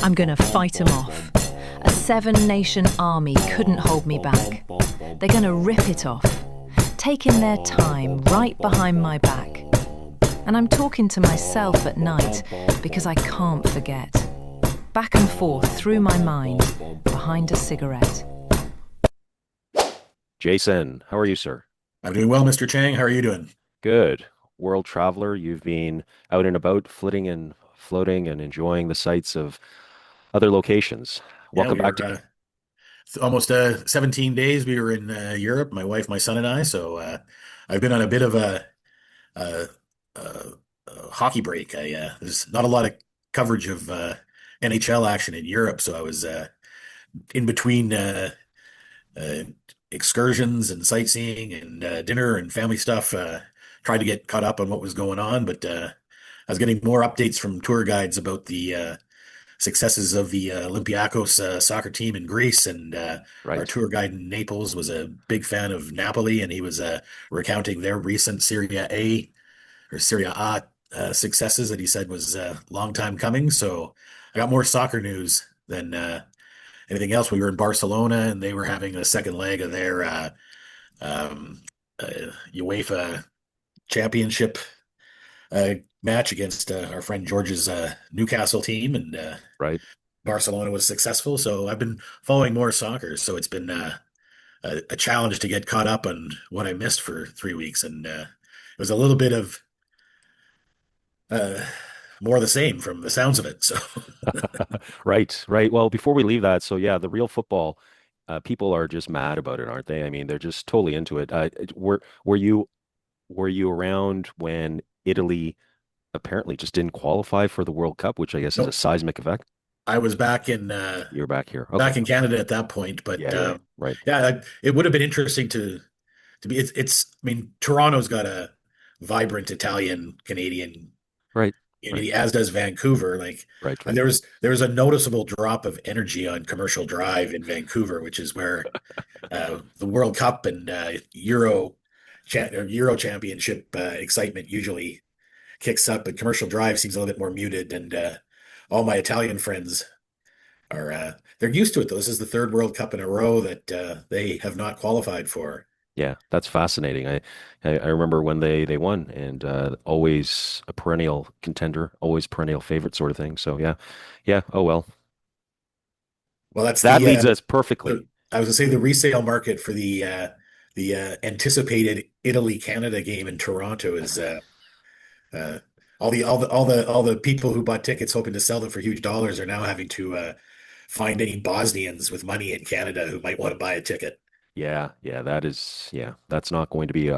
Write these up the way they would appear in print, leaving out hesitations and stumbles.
I'm gonna fight him off. A seven-nation army couldn't hold me back. They're gonna rip it off, taking their time right behind my back. And I'm talking to myself at night because I can't forget. Back and forth through my mind, behind a cigarette. Jason, how are you, sir? I'm doing well, Mr. Chang. How are you doing? Good. World traveler, you've been out and about, flitting and floating and enjoying the sights of other locations. Yeah, Welcome we back were to. almost 17 days. We were in Europe, my wife, my son, and I. So I've been on a bit of a, a, a hockey break. There's not a lot of coverage of NHL action in Europe, so I was in between uh, excursions and sightseeing and dinner and family stuff. Tried to get caught up on what was going on, but I was getting more updates from tour guides about the successes of the Olympiacos soccer team in Greece, and our Right. tour guide in Naples was a big fan of Napoli, and he was recounting their recent Serie A successes that he said was a long time coming. So I got more soccer news than anything else. We were in Barcelona, and they were having a second leg of their um, UEFA Championship match against our friend George's Newcastle team, and Right. Barcelona was successful. So I've been following more soccer. So it's been a challenge to get caught up on what I missed for 3 weeks, and it was a little bit of uh, more of the same from the sounds of it. So Right, right. Well, before we leave that, so yeah, the real football, people are just mad about it, aren't they? I mean, they're just totally into it. Were you were you around when Italy apparently just didn't qualify for the World Cup, which I guess is a nope, seismic effect? I was You're back here. Okay. back in Canada at that point, but Yeah, yeah, right, yeah, it would have been interesting to be. It's. I mean, Toronto's got a vibrant Italian Canadian right, right, community, as does Vancouver. Like, right, and right. there was a noticeable drop of energy on Commercial Drive in Vancouver, which is where the World Cup and Euro Championship excitement usually kicks up. But Commercial Drive seems a little bit more muted, and all my Italian friends are they're used to it though. This is the third World Cup in a row that they have not qualified for. Yeah, that's fascinating. I remember when they won, and always a perennial contender, always perennial favorite sort of thing. So yeah, yeah. Oh well, Well, that's that leads us perfectly. I was gonna say the resale market for the anticipated Italy Canada game in Toronto is uh, all the people who bought tickets hoping to sell them for huge dollars are now having to find any Bosnians with money in Canada who might want to buy a ticket. Yeah, yeah, yeah, that's not going to be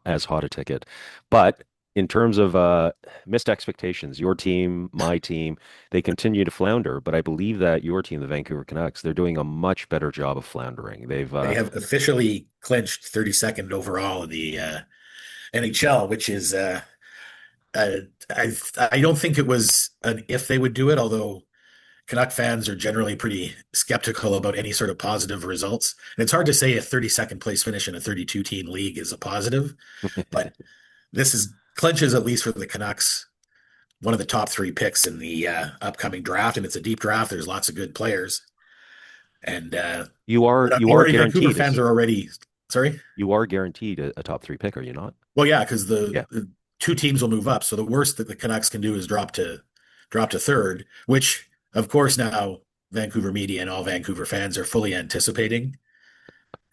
as hot a ticket. But in terms of missed expectations, your team, my team, they continue to flounder, but I believe that your team, the Vancouver Canucks, they're doing a much better job of floundering. They've They have officially clinched 32nd overall in the NHL, which is uh, I don't think it was an if they would do it, although Canuck fans are generally pretty skeptical about any sort of positive results. And it's hard to say a 32nd place finish in a 32 team league is a positive, but this is clinches at least for the Canucks one of the top three picks in the upcoming draft, and it's a deep draft. There's lots of good players, and you are already Vancouver guaranteed fans are already sorry. you are guaranteed a top three pick, are you not? Well, yeah, because Yeah. the two teams will move up. So the worst that the Canucks can do is drop to third, which of course now Vancouver media and all Vancouver fans are fully anticipating.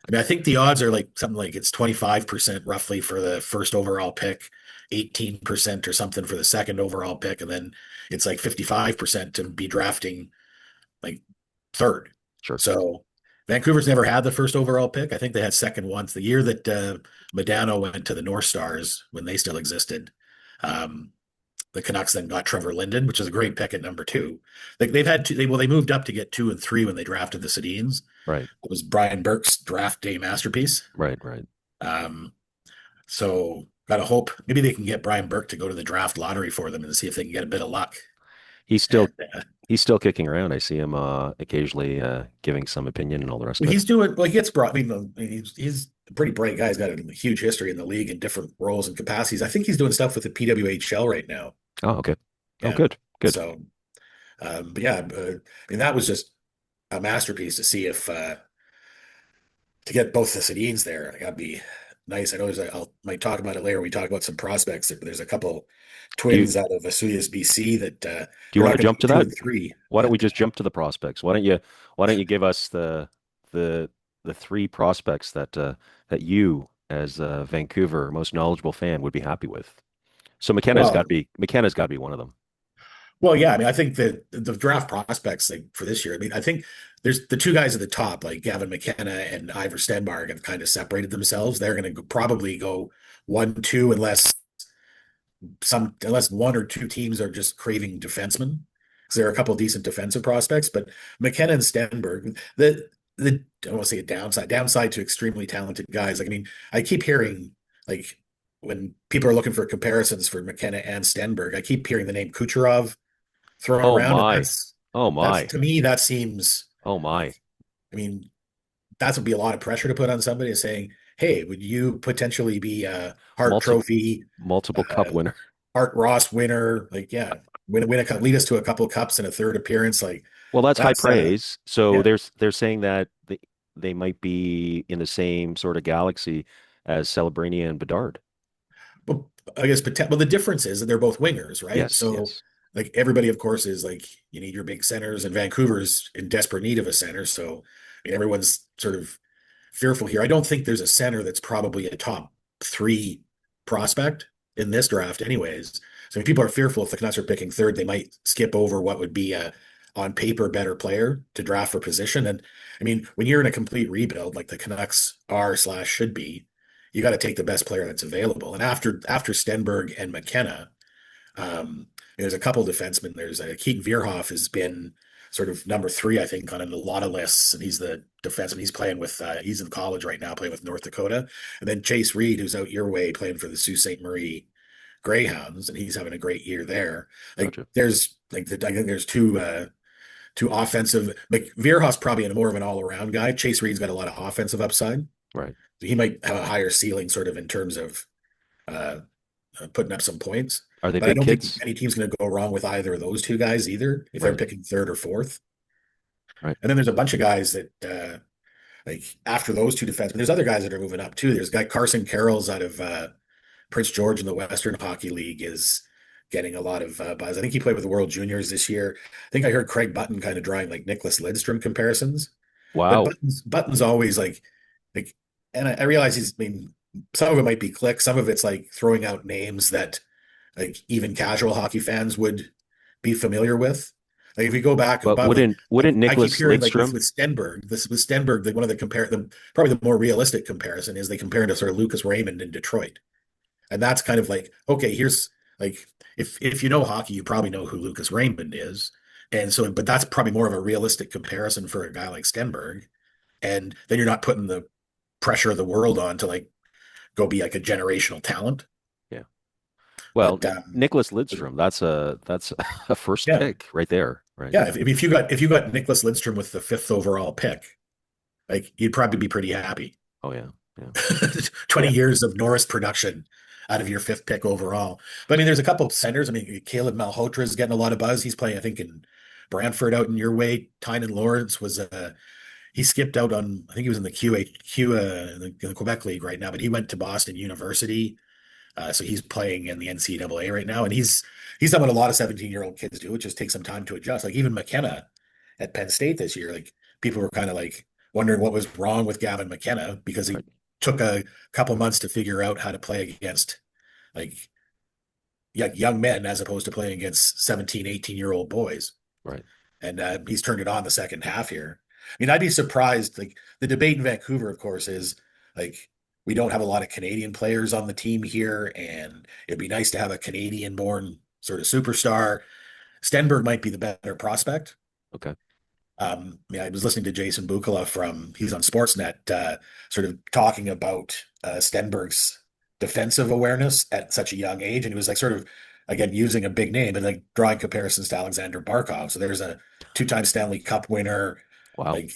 I mean, I think the odds are like something like it's 25% roughly for the first overall pick, 18% or something for the second overall pick, and then it's like 55% to be drafting like third. Sure. So Vancouver's never had the first overall pick. I think they had second once. The year that Modano went to the North Stars when they still existed, um, the Canucks then got Trevor Linden, which is a great pick at number two. They've had two, they moved up to get two and three when they drafted the Sedins. Right. It was Brian Burke's draft day masterpiece. Right, right. Um, so gotta hope maybe they can get Brian Burke to go to the draft lottery for them and see if they can get a bit of luck. He's And still he's still kicking around. I see him occasionally giving some opinion and all the rest of it. he's doing well. He gets brought. I mean, he's a pretty bright guy. He's got a huge history in the league in different roles and capacities. I think he's doing stuff with the PWHL right now. Oh, okay. Oh, Yeah. good. Good. So, but yeah, I mean, that was just a masterpiece to see if to get both the Sedins there. That'd be nice. I know I might talk about it later. We talk about some prospects. There's a couple Do you twins out of Vesuvius, BC that do you they're want not to going to jump be to two that? and three. Why don't we But just jump to the prospects? Why don't you give us the the three prospects that you as a Vancouver most knowledgeable fan would be happy with? So well, McKenna's got to be one of them. well, yeah. I mean, I think that the draft prospects like for this year. I mean, I think there's the two guys at the top, like Gavin McKenna and Ivor Stenberg, have kind of separated themselves. They're going to probably go 1, 2, unless one or two teams are just craving defensemen, because there are a couple of decent defensive prospects. But McKenna and Stenberg, the I don't want to say a downside to extremely talented guys. Like I mean, I keep hearing like when people are looking for comparisons for McKenna and Stenberg, I keep hearing the name Kucherov thrown Oh around, and my. that's Oh my. to me that seems Oh like my. I mean that would be a lot of pressure to put on somebody saying, "Hey, would you potentially be a Hart Multiple Trophy?" multiple uh, cup winner. Art Ross winner, like yeah, win a cup, lead us to a couple of cups and a third appearance. Like Well, that's high that's praise. So yeah. they're saying that they might be in the same sort of galaxy as Celebrini and Bedard. Well, I guess well the difference is that they're both wingers, right? Yes, So yes. like everybody, of course, is like you need your big centers, and Vancouver's in desperate need of a center. So I mean, everyone's sort of fearful here. I don't think there's a center that's probably a top three prospect in this draft, anyways. So if people are fearful if the Canucks are picking third, they might skip over what would be a on paper better player to draft for position. And I mean, when you're in a complete rebuild like the Canucks are slash should be, you got to take the best player that's available. And after Stenberg and McKenna, there's a couple defensemen. There's Keaton Verhoeff has been sort of number three, I think, on a lot of lists, and he's the defenseman. He's playing with he's in college right now, playing with North Dakota, and then Chase Reed, who's out your way, playing for the Sault Ste. Marie Greyhounds, and he's having a great year there. Like Gotcha. there's like I think there's two offensive. Like Verhoeff's probably more of an all around guy. Chase Reed's got a lot of offensive upside. Right. So he might have a higher ceiling, sort of in terms of uh, putting up some points. Are they But I big don't think kids? any team's going to go wrong with either of those two guys either if they're Right. picking third or fourth. Right. And then there's a bunch of guys that like after those two defensemen, there's other guys that are moving up too. There's guy Carson Carroll's out of Prince George in the Western Hockey League is getting a lot of buzz. I think he played with the World Juniors this year. I think I heard Craig Button kind of drawing like Nicholas Lidstrom comparisons. But Wow. Button's always like, and I realize I mean, some of it might be click, some of it's like throwing out names that like even casual hockey fans would be familiar with. Like if we go back But about wouldn't I keep Nicholas hearing like with Lidstrom? Stenberg, this with Stenberg, one of the probably the more realistic comparison is they compare him to sort of Lucas Raymond in Detroit. And that's kind of like, okay, here's like if you know hockey, you probably know who Lucas Raymond is. And so, but that's probably more of a realistic comparison for a guy like Stenberg. And then you're not putting the pressure of the world on to like go be like a generational talent. Yeah. Well, But Nicholas Lidstrom, that's a first yeah, pick right there, right? yeah. If you got Nicholas Lidstrom with the fifth overall pick, like you'd probably be pretty happy. Oh yeah. Yeah. 20 Yeah. years of Norris production out of your fifth pick overall. But I mean, there's a couple of centers. I mean, Caleb Malhotra is getting a lot of buzz. He's playing, I think, in Brantford out in your way. Tynan Lawrence was he skipped out on, I think he was in the in the Quebec League right now, but he went to Boston University. So he's playing in the NCAA right now, and he's done what a lot of 17-year-old kids do, which just take some time to adjust. Like even McKenna at Penn State this year, like people were kind of like wondering what was wrong with Gavin McKenna because he Right. took a couple months to figure out how to play against like young men as opposed to playing against 17, 18-year-old boys. Right. And he's turned it on the second half here. I mean, I'd be surprised. Like the debate in Vancouver, of course, is like we don't have a lot of Canadian players on the team here, and it'd be nice to have a Canadian-born sort of superstar. Stenberg might be the better prospect. Okay. Yeah, I was listening to Jason Bukala he's on Sportsnet, sort of talking about Stenberg's defensive awareness at such a young age, and he was like sort of again using a big name and like drawing comparisons to Alexander Barkov. So there's a two-time Stanley Cup winner, Wow. like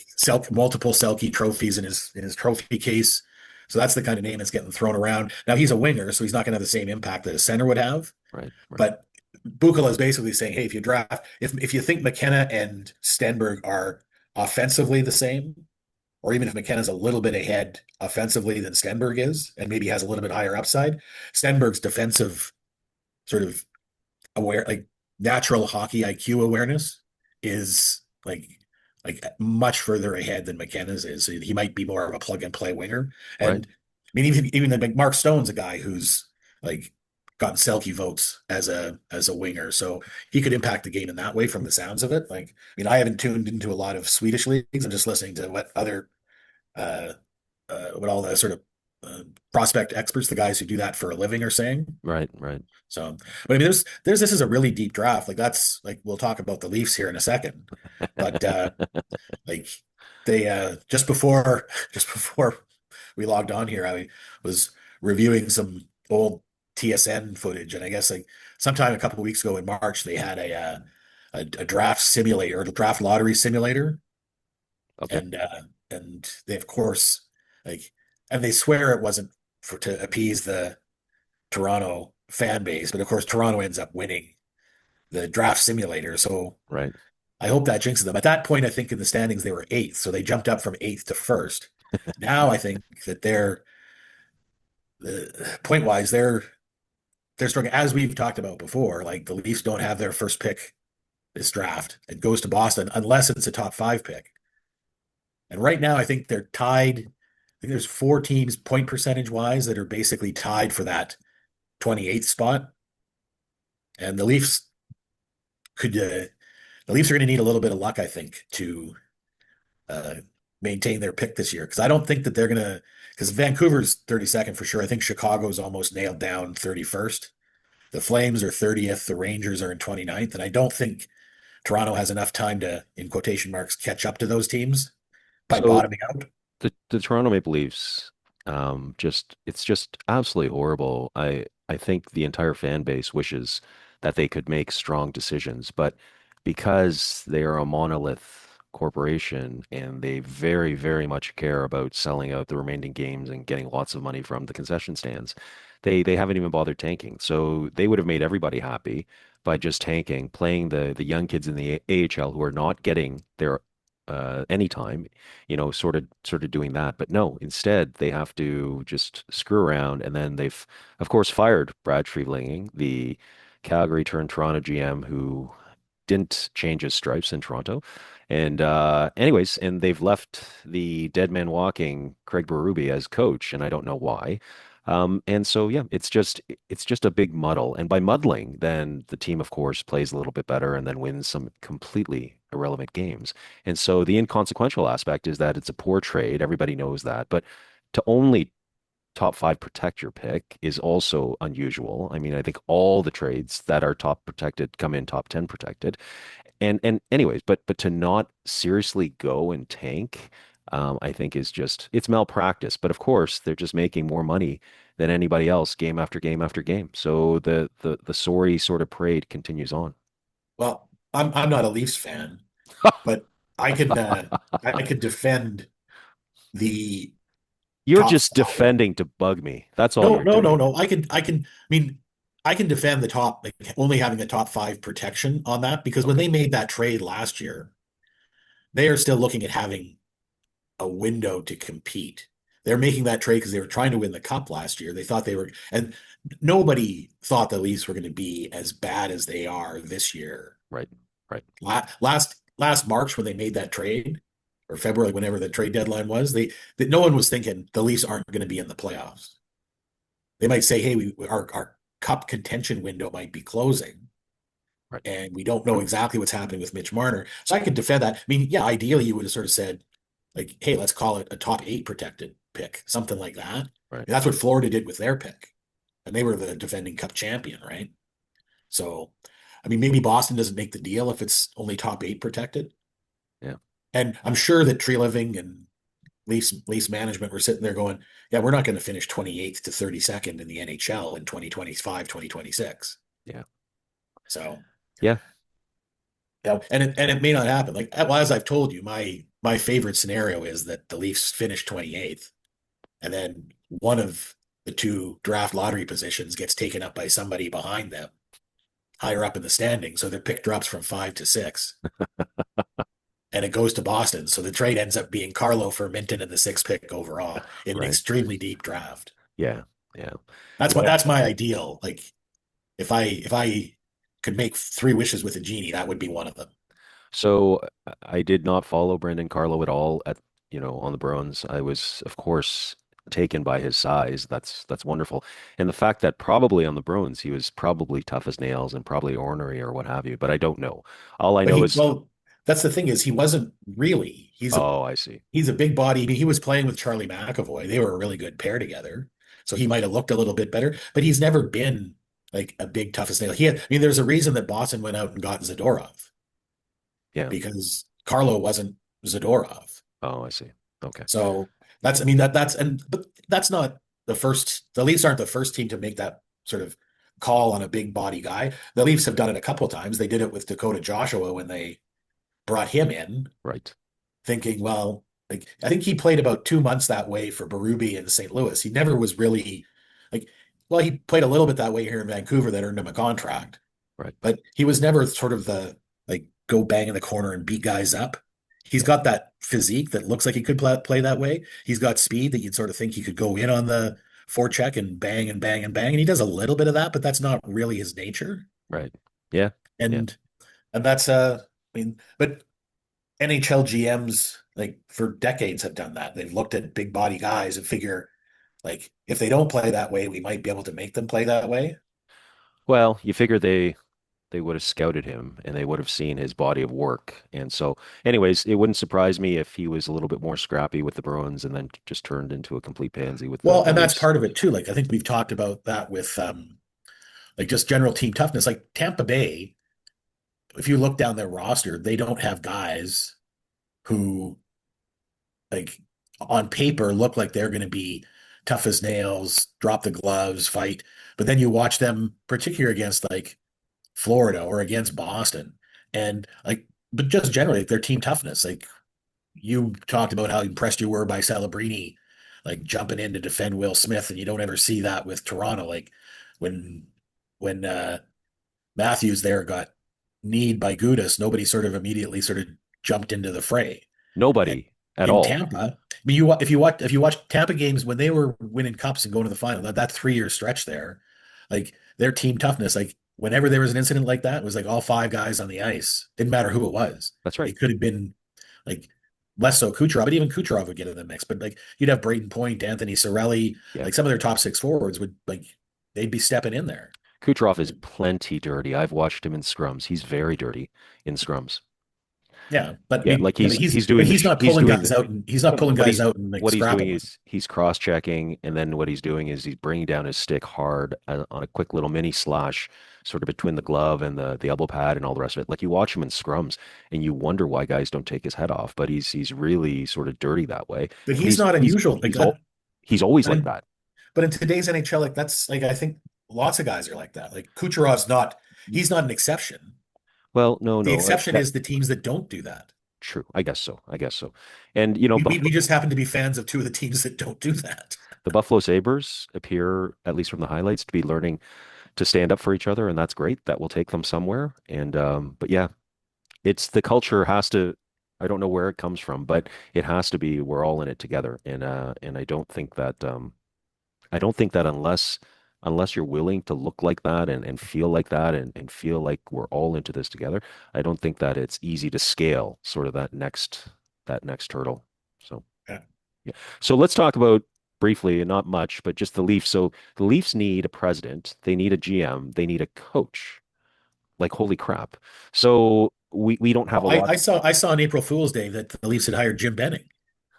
multiple Selke trophies in his trophy case. So that's the kind of name that's getting thrown around. Now he's a winger, so he's not going to have the same impact that a center would have. Right. Right. But Bukala is basically saying, hey, if you draft, if you think McKenna and Stenberg are offensively the same, or even if McKenna's a little bit ahead offensively than Stenberg is, and maybe has a little bit higher upside, Stenberg's defensive sort of aware, like natural hockey IQ awareness is like much further ahead than McKenna's is. So he might be more of a plug and play winger. Right. And I mean, even like Mark Stone's a guy who's like gotten Selke votes as a winger, so he could impact the game in that way. From the sounds of it, like I mean, I haven't tuned into a lot of Swedish leagues. I'm just listening to what other uh, what all the sort of prospect experts, the guys who do that for a living, are saying. Right. Right. So, but I mean, there's this is a really deep draft. Like that's like we'll talk about the Leafs here in a second, but like they just before we logged on here, I was reviewing some old TSN footage, and I guess like sometime a couple of weeks ago in March, they had a draft simulator, or a draft lottery simulator, Okay. and they of course like, and they swear it wasn't for to appease the Toronto fan base, but of course Toronto ends up winning the draft simulator. So Right. I hope that jinxes them. At that point, I think in the standings they were eighth, so they jumped up from eighth to first. Now I think that they're point wise they're struggling, as we've talked about before. Like the Leafs don't have their first pick this draft. It goes to Boston unless it's a top 5 pick. And right now, I think they're tied. I think there's 4 teams point percentage wise that are basically tied for that 28th spot. And the Leafs are going to need a little bit of luck, I think, to uh, maintain their pick this year. Because I don't think that they're going to, because Vancouver's 32nd for sure. I think Chicago's almost nailed down 31st. The Flames are 30th. The Rangers are in 29th. And I don't think Toronto has enough time to, in quotation marks, catch up to those teams by So bottoming out. the Toronto Maple Leafs, it's just absolutely horrible. I think the entire fan base wishes that they could make strong decisions, but because they are a monolith corporation and they very, very much care about selling out the remaining games and getting lots of money from the concession stands, they haven't even bothered tanking. So they would have made everybody happy by just tanking, playing the young kids in the AHL who are not getting their anytime, sort of doing that. But no, instead they have to just screw around, and then they've, of course, fired Brad Treliving, the Calgary turned Toronto GM, who didn't change his stripes in Toronto. And anyways, and they've left the dead man walking Craig Berube as coach, and I don't know why. And so yeah, it's just a big muddle. And by muddling, then the team, of course, plays a little bit better and then wins some completely irrelevant games. And so the inconsequential aspect is that it's a poor trade. Everybody knows that. But to only top 5 protect your pick is also unusual. I mean, I think all the trades that are top protected come in top 10 protected. And anyways, but to not seriously go and tank, I think is just it's malpractice. But of course, they're just making more money than anybody else game after game after game. So the sorry sort of parade continues on. Well, I'm not a Leafs fan, but I can I could defend the You're top just 5. defending to bug me. That's all No, you're no, no, doing. no. I mean, I can defend the top, like only having the top 5 protection on that, because when Okay. they made that trade last year, they are still looking at having a window to compete. They're making that trade because they were trying to win the cup last year. They thought they were, and nobody thought the Leafs were going to be as bad as they are this year. Right. Right. Last March when they made that trade, or February, whenever the trade deadline was, that no one was thinking the Leafs aren't going to be in the playoffs. They might say, "Hey, our cup contention window might be closing, Right. and we don't know exactly what's happening with Mitch Marner." So I could defend that. I mean, yeah, ideally you would have sort of said, like, "Hey, let's call it a top 8 protected pick, something like that." And Right. that's what Florida did with their pick, and they were the defending Cup champion, right? So, I mean, maybe Boston doesn't make the deal if it's only top 8 protected. Yeah. And I'm sure that Treliving and Leafs management were sitting there going, yeah, we're not going to finish 28th to 32nd in the NHL in 2025, 2026. Yeah. So, Yeah. yeah, and it may not happen. Like, well, as I've told you, my favorite scenario is that the Leafs finish 28th, and then one of the two draft lottery positions gets taken up by somebody behind them, higher up in the standings. So their pick drops from 5 to 6. And it goes to Boston. So the trade ends up being Carlo for Minton and the 6th pick overall in an Right. extremely deep draft. Yeah. Yeah. Yeah. That's my ideal. Like if I could make 3 wishes with a genie, that would be one of them. So I did not follow Brendan Carlo at all on the Bruins. I was, of course, taken by his size. That's wonderful. And the fact that probably on the Bruins, he was probably tough as nails and probably ornery or what have you, but I don't know. All I But know is, that's the thing is he wasn't really. oh, I see. He's a big body. I mean, he was playing with Charlie McAvoy. They were a really good pair together. So he might have looked a little bit better, but he's never been like a big toughest nail. I mean, there's a reason that Boston went out and got Zadorov Yeah. because Carlo wasn't Zadorov. Oh, I see. Okay. So I mean, but that's not the Leafs aren't the first team to make that sort of call on a big body guy. The Leafs have done it a couple of times. They did it with Dakota Joshua when they brought him in, Right. thinking, well, like I think he played about 2 months that way for Berube in St. Louis. He never was really like, well, he played a little bit that way here in Vancouver that earned him a contract, Right. but he was never sort of the like go bang in the corner and beat guys up. He's Yeah. got that physique that looks like he could play that way. He's got speed that you'd sort of think he could go in on the forecheck and bang and bang and bang. And he does a little bit of that, but that's not really his nature. Right. Yeah. Yeah. And that's I mean, but NHL GMs like for decades have done that. They've looked at big body guys and figure like if they don't play that way, we might be able to make them play that way. Well, you figure they would have scouted him and they would have seen his body of work. And so, anyways, it wouldn't surprise me if he was a little bit more scrappy with the Bruins and then just turned into a complete pansy with Well, the and that's Leafs. part of it too. Like I think we've talked about that with like just general team toughness. Like Tampa Bay, if you look down their roster, they don't have guys who like on paper look like they're going to be tough as nails, drop the gloves, fight. But then you watch them, particularly against like Florida or against Boston, and like, but just generally their team toughness. Like you talked about how impressed you were by Celebrini, like jumping in to defend Will Smith, and you don't ever see that with Toronto. Like when when Matthews there got kneed by Gudis, nobody sort of immediately sort of jumped into the fray. And Nobody at in all. Tampa, I mean, if you watch Tampa games when they were winning cups and going to the final, that 3 year stretch there, like their team toughness, like whenever there was an incident like that, it was like all 5 guys on the ice. Didn't matter who it was. That's right. It could have been like less so Kucherov, but even Kucherov would get in the mix. But like you'd have Braden Point, Anthony Cirelli, Yeah. like some of their top 6 forwards would like they'd be stepping in there. Kucherov is plenty dirty. I've watched him in scrums. He's very dirty in scrums. Yeah, but I Yeah, mean, like he's doing he's not pulling guys the, out, and he's not pulling what guys he's out and like what he's doing scrapping them. is he's cross-checking, and then what he's doing is he's bringing down his stick hard on a quick little mini slash, sort of between the glove and the elbow pad and all the rest of it. Like you watch him in scrums, and you wonder why guys don't take his head off, but he's really sort of dirty that way. But But he's not unusual. he's always But like in, that. but in today's NHL, like that's like I think lots of guys are like that. Like Kucherov's not. He's not an exception. Well, no, The no, exception that is the teams that don't do that. true. I guess so. I guess so. And We just happen to be fans of two of the teams that don't do that. the Buffalo Sabres appear, at least from the highlights, to be learning to stand up for each other, and that's great. That will take them somewhere. And but yeah, it's the culture has to. I don't know where it comes from, but it has to be. We're all in it together, and I don't think that unless you're willing to look like that and feel like that and feel like we're all into this together, I don't think that it's easy to scale sort of that next hurdle. So Yeah. yeah. So let's talk about briefly, and not much, but just the Leafs. So the Leafs need a president, they need a GM, they need a coach. Like holy crap. So we don't have a lot. I saw on April Fool's Day that the Leafs had hired Jim Benning.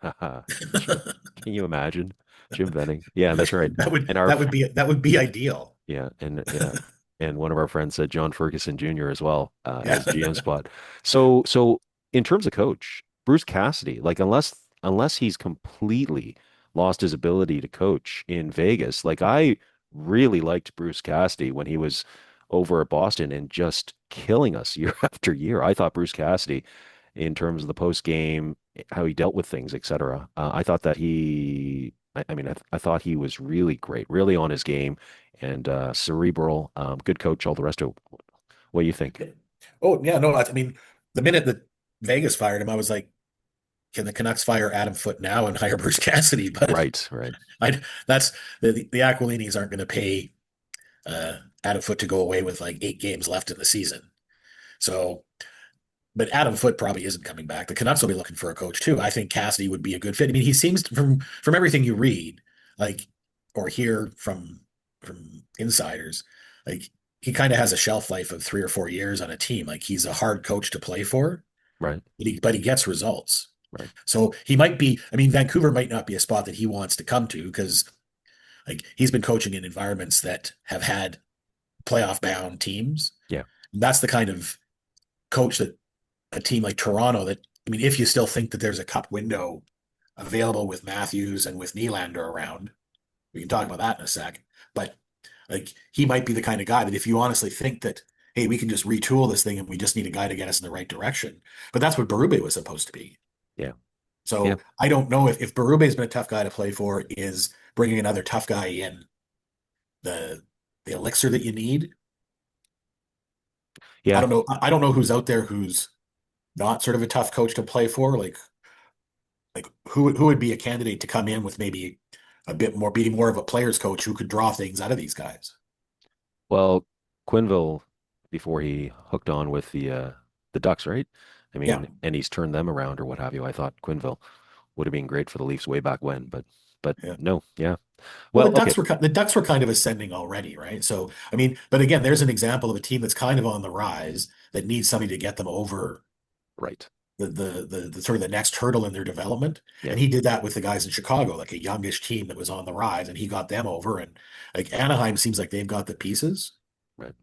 That's right. Can you imagine Jim Benning? Yeah, that's right. And our That would be ideal. and one of our friends said John Ferguson Jr. as well Yeah. as GM spot. So in terms of coach, Bruce Cassidy, like unless he's completely lost his ability to coach in Vegas, like I really liked Bruce Cassidy when he was over at Boston and just killing us year after year. I thought Bruce Cassidy, in terms of the post game, how he dealt with things, etc. I thought that I mean, I thought he was really great, really on his game, and cerebral, good coach, all the rest of it. What do you think? Oh yeah, no, I mean, the minute that Vegas fired him, I was like, can the Canucks fire Adam Foote now and hire Bruce Cassidy? But Right, right, that's the Aquilinis aren't going to pay Adam Foote to go away with like 8 games left in the season. So, but Adam Foote probably isn't coming back. The Canucks will be looking for a coach too. I think Cassidy would be a good fit. I mean, he seems from everything you read, like or hear from insiders, like he kind of has a shelf life of 3 or 4 years on a team. Like he's a hard coach to play for, right, but he gets results. right. So he might be. I mean, Vancouver might not be a spot that he wants to come to because like he's been coaching in environments that have had playoff bound teams. Yeah, That's the kind of coach that a team like Toronto that, I mean, if you still think that there's a cup window available with Matthews and with Nylander around, we can talk about that in a sec. But like he might be the kind of guy that if you honestly think that, hey, we can just retool this thing and we just need a guy to get us in the right direction. But that's what Berube was supposed to be. yeah, yeah, So I don't know if Berube's been a tough guy to play for, is bringing another tough guy in the elixir that you need. I yeah. don't know. I don't know who's out there who's not sort of a tough coach to play for. Like who would be a candidate to come in with maybe a bit more, being more of a player's coach who could draw things out of these guys. Well, Quinville, before he hooked on with the Ducks, right? I Yeah. mean, and he's turned them around or what have you. I thought Quinville would have been great for the Leafs way back when, but Yeah. no, yeah. Well, Well, okay, The Ducks were kind of ascending already, right? So, I mean, but again, there's an example of a team that's kind of on the rise that needs somebody to get them over right. the sort of the next hurdle in their development. Yeah, And he did that with the guys in Chicago, like a youngish team that was on the rise, and he got them over. And like Anaheim seems like they've got the pieces. right.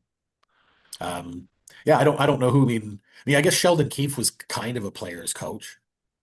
Um, yeah, I don't know who. I guess Sheldon Keefe was kind of a player's coach,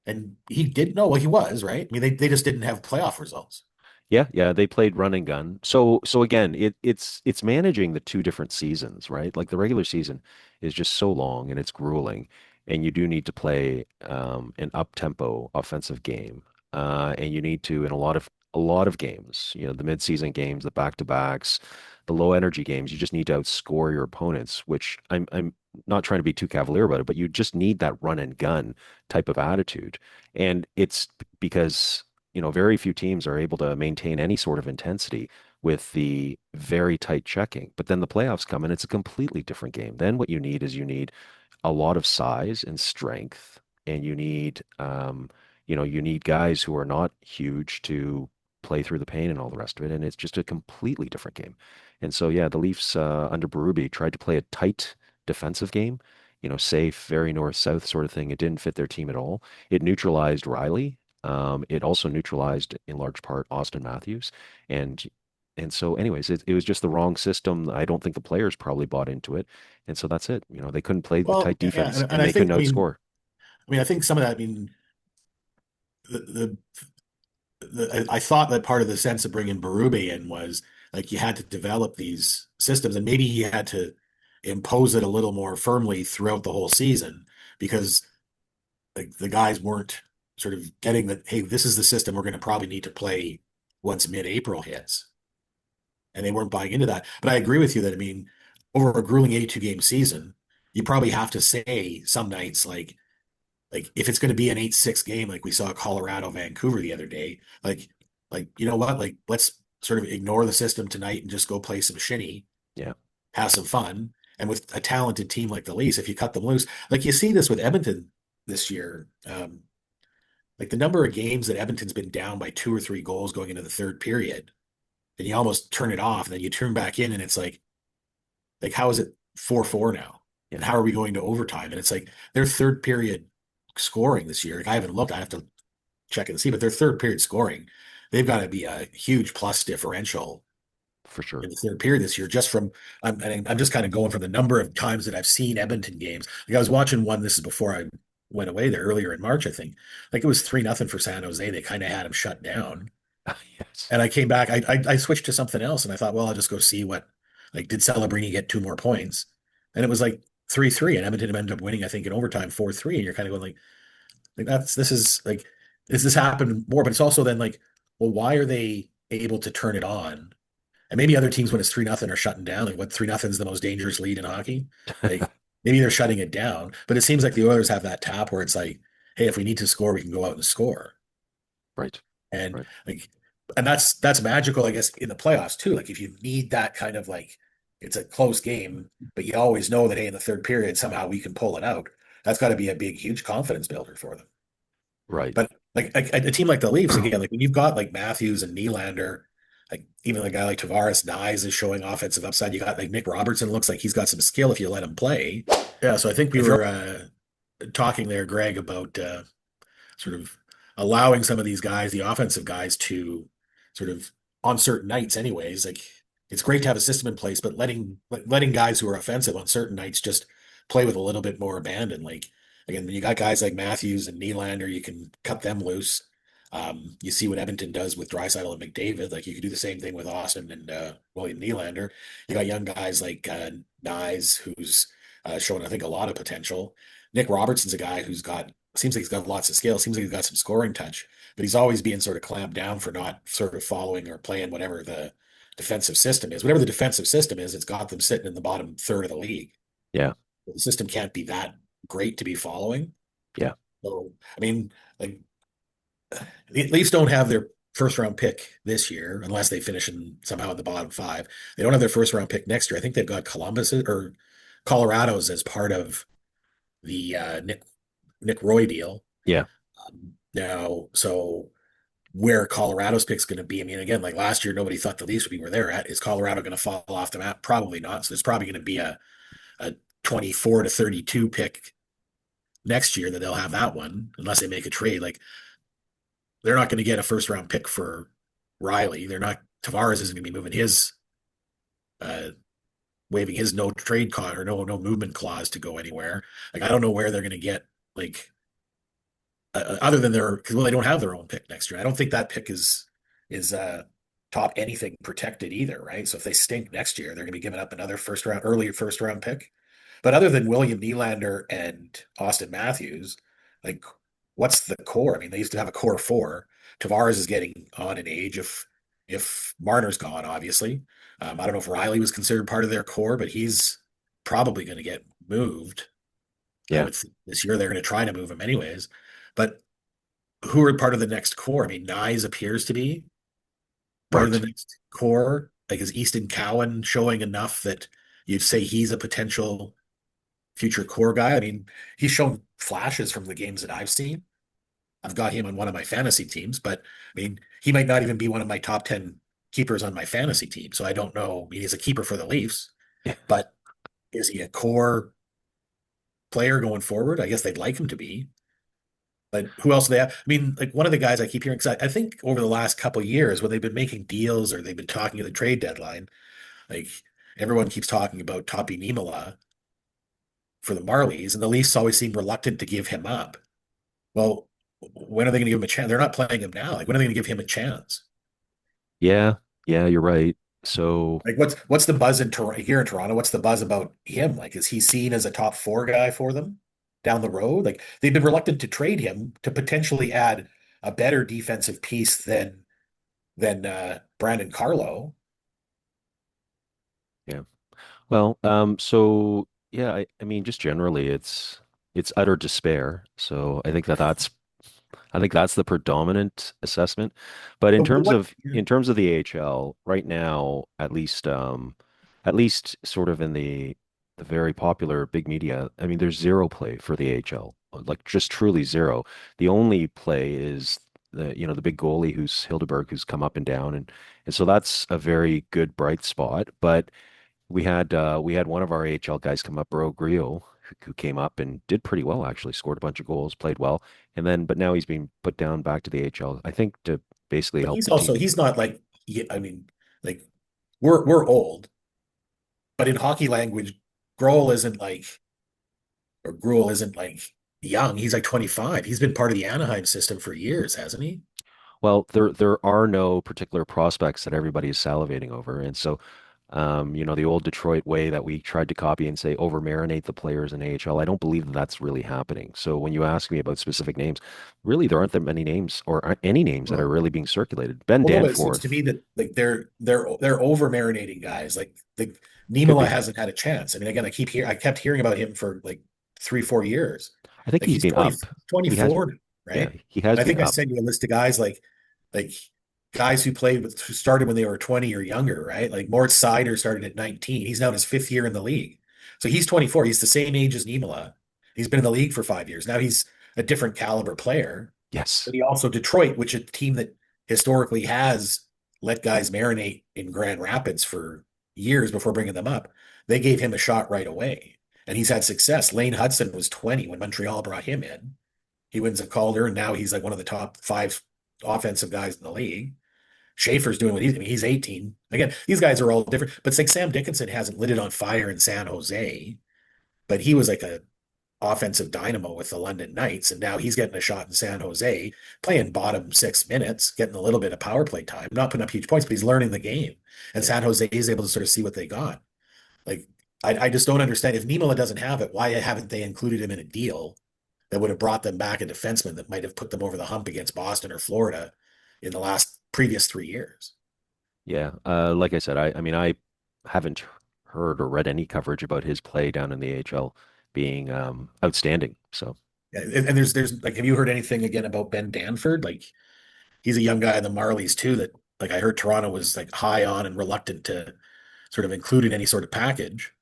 and he did know what he was, right? I mean, they just didn't have playoff results. Yeah, yeah, they played run and gun. So again, it's managing the two different seasons, right? Like the regular season is just so long and it's grueling, and you do need to play an up-tempo offensive game. And you need to in a lot of games, the mid-season games, the back-to-backs, the low energy games, you just need to outscore your opponents, which I'm not trying to be too cavalier about it, but you just need that run and gun type of attitude. And it's because very few teams are able to maintain any sort of intensity with the very tight checking. But then the playoffs come and it's a completely different game. Then what you need a lot of size and strength, and you need guys who are not huge to play through the pain and all the rest of it. And it's just a completely different game. And so, yeah, the Leafs under Berube tried to play a tight defensive game, safe, very north-south sort of thing. It didn't fit their team at all. It neutralized Riley. It also neutralized in large part Austin Matthews, and and so anyways, it was just the wrong system. I don't think the players probably bought into it, and so that's it. They couldn't play the Well, tight yeah, defense, and and I they think, couldn't outscore. I think some of that, the, I thought that part of the sense of bringing Berube in was like you had to develop these systems, and maybe he had to impose it a little more firmly throughout the whole season because like the guys weren't sort of getting that, hey, this is the system we're going to probably need to play once mid-April hits. And they weren't buying into that. But I agree with you that, over a grueling 82 game season, you probably have to say some nights like if it's going to be an 8-6 game, like we saw Colorado, Vancouver the other day, like you know what, like let's sort of ignore the system tonight and just go play some shinny, Yeah, have some fun. And with a talented team like the Leafs, if you cut them loose, like you see this with Edmonton this year, like the number of games that Edmonton's been down by 2 or 3 goals going into the third period, and you almost turn it off, and then you turn back in, and it's like how is it 4-4 now? yeah, And how are we going to overtime? And it's like their third period scoring this year. Like I haven't looked, I have to check and see, but their third period scoring, they've got to be a huge plus differential for sure. in the third period this year. Just from I'm just kind of going from the number of times that I've seen Edmonton games. Like I was watching one. This is before I went away there earlier in March, I think. Like it was 3-0 for San Jose. They kind of had him shut down. Yes, And I came back. I switched to something else, and I thought, well, I'll just go see what like did Celebrini get 2 more points, and it was like 3-3, and Edmonton ended up winning, I think, in overtime 4-3, and you're kind of going like this is like, is this happened more? But it's also then like, well, why are they able to turn it on? And maybe other teams, when it's 3-0, are shutting down. Like, what, 3-0 is the most dangerous lead in hockey? Like, maybe they're shutting it down. But it seems like the Oilers have that tap where it's like, hey, if we need to score, we can go out and score. Right. And Right. like, and that's magical, I guess, in the playoffs too. Like, if you need that kind of like, it's a close game, but you always know that, hey, in the third period, somehow we can pull it out. That's got to be a big, huge confidence builder for them. Right. But like a team like the Leafs, again, like when you've got like Matthews and Nylander, like even a guy like Tavares, Nyes is showing offensive upside. You got like Nick Robertson looks like he's got some skill if you let him play. Yeah, so I think we If you're were talking there, Greg, about sort of allowing some of these guys, the offensive guys, to sort of on certain nights, anyways. Like it's great to have a system in place, but letting guys who are offensive on certain nights just play with a little bit more abandon. Like again, when you got guys like Matthews and Nylander, you can cut them loose. You see what Edmonton does with Draisaitl and McDavid. Like you could do the same thing with Austin and William Nylander. You got young guys like Nyes, who's showing, I think, a lot of potential. Nick Robertson's a guy who's got seems like he's got lots of skill. Seems like he's got some scoring touch, but he's always being sort of clamped down for not sort of following or playing whatever the defensive system is. Whatever the defensive system is, it's got them sitting in the bottom third of the league. Yeah. The system can't be that great to be following. Yeah. So, I mean, like the Leafs don't have their first round pick this year unless they finish in somehow in the bottom five. They don't have their first round pick next year. I think they've got Columbus or Colorado's as part of the Nick Roy deal. Yeah. Now, so where Colorado's pick's going to be, I mean, again, like last year, nobody thought the Leafs would be where they're at. Is Colorado going to fall off the map? Probably not. So there's probably going to be a 24 to 32 pick next year that they'll have that one, unless they make a trade. Like they're not going to get a first round pick for Riley. They're not, Tavares isn't going to be moving his, uh, waiving his no trade clause or no movement clause to go anywhere. Like I don't know where they're going to get like other than their because well they don't have their own pick next year. I don't think that pick is top anything protected either, right? So if they stink next year, they're going to be giving up another early first round pick. But other than William Nylander and Austin Matthews, like what's the core? I mean, they used to have a core four. Tavares is getting on in age if Marner's gone, obviously. I don't know if Riley was considered part of their core, but he's probably going to get moved. Yeah. This year they're going to try to move him anyways. But who are part of the next core? I mean, Nyes appears to be part of the Right. next core. Like, is Easton Cowan showing enough that you'd say he's a potential future core guy? I mean, he's shown flashes from the games that I've seen. I've got him on one of my fantasy teams, but I mean, he might not even be one of my top 10 keepers on my fantasy team. So I don't know. I mean, he's a keeper for the Leafs, Yeah. but is he a core player going forward? I guess they'd like him to be. But who else do they have? I mean, like one of the guys I keep hearing, because I think over the last couple of years, when they've been making deals or they've been talking at the trade deadline, like everyone keeps talking about Topi Nimala for the Marlies, and the Leafs always seem reluctant to give him up. Well, when are they going to give him a chance? They're not playing him now. Like, when are they going to give him a chance? Yeah. Yeah. You're right. So Like, what's the buzz in here in Toronto? What's the buzz about him? Like, is he seen as a top four guy for them down the road? Like, they've been reluctant to trade him to potentially add a better defensive piece than Brandon Carlo. yeah. Well, so yeah, I mean, just generally, it's utter despair. So I think that's the predominant assessment. But But what? in terms of the AHL right now, at least sort of in the very popular big media, I mean, there's zero play for the AHL, like just truly zero. The only play is the big goalie who's Hildeberg, who's come up and down, and so that's a very good bright spot. But we had one of our AHL guys come up, Bro Grio, who came up and did pretty well actually, scored a bunch of goals, played well, and then but now he's being put down back to the AHL, I think to basically But help he's the team. also he's not like I mean, like we're old, but in hockey language, Grohl isn't like or Gruel isn't like young. He's like 25. He's been part of the Anaheim system for years, hasn't he? Well, there are no particular prospects that everybody is salivating over, and so The old Detroit way that we tried to copy and say over marinate the players in AHL. I don't believe that that's really happening. So when you ask me about specific names, really there aren't that many names or aren't any names that are Well, really being circulated. Ben no, but it seems to Danforth me that like they're over marinating guys. Like could Niemela be. hasn't had a chance. I mean, again, I kept hearing about him for like 3, 4 years. I think Like he's he's been 20, up. He has, 24, yeah, right? he has And I been think I up. sent you a list of guys like guys who started when they were 20 or younger, right? Like Mort Seider started at 19. He's now in his fifth year in the league. So he's 24. He's the same age as Niemela. He's been in the league for 5 years. Now he's a different caliber player. Yes. But he also Detroit, which is a team that historically has let guys marinate in Grand Rapids for years before bringing them up. They gave him a shot right away, and he's had success. Lane Hudson was 20 when Montreal brought him in. He wins a Calder, and now he's like one of the top 5 offensive guys in the league. Schaefer's doing what I mean, he's 18. Again, these guys are all different, but it's like Sam Dickinson hasn't lit it on fire in San Jose, but he was like a offensive dynamo with the London Knights, and now he's getting a shot in San Jose, playing bottom 6 minutes, getting a little bit of power play time, not putting up huge points, but he's learning the game. And Yeah. San Jose is able to sort of see what they got. Like, I just don't understand if Niemela doesn't have it, why haven't they included him in a deal that would have brought them back a defenseman that might have put them over the hump against Boston or Florida in the last previous 3 years? Yeah. Like I said, I mean, I haven't heard or read any coverage about his play down in the AHL being outstanding. So Yeah, and there's like, have you heard anything again about Ben Danford? Like, he's a young guy in the Marlies too that like I heard Toronto was like high on and reluctant to sort of include in any sort of package.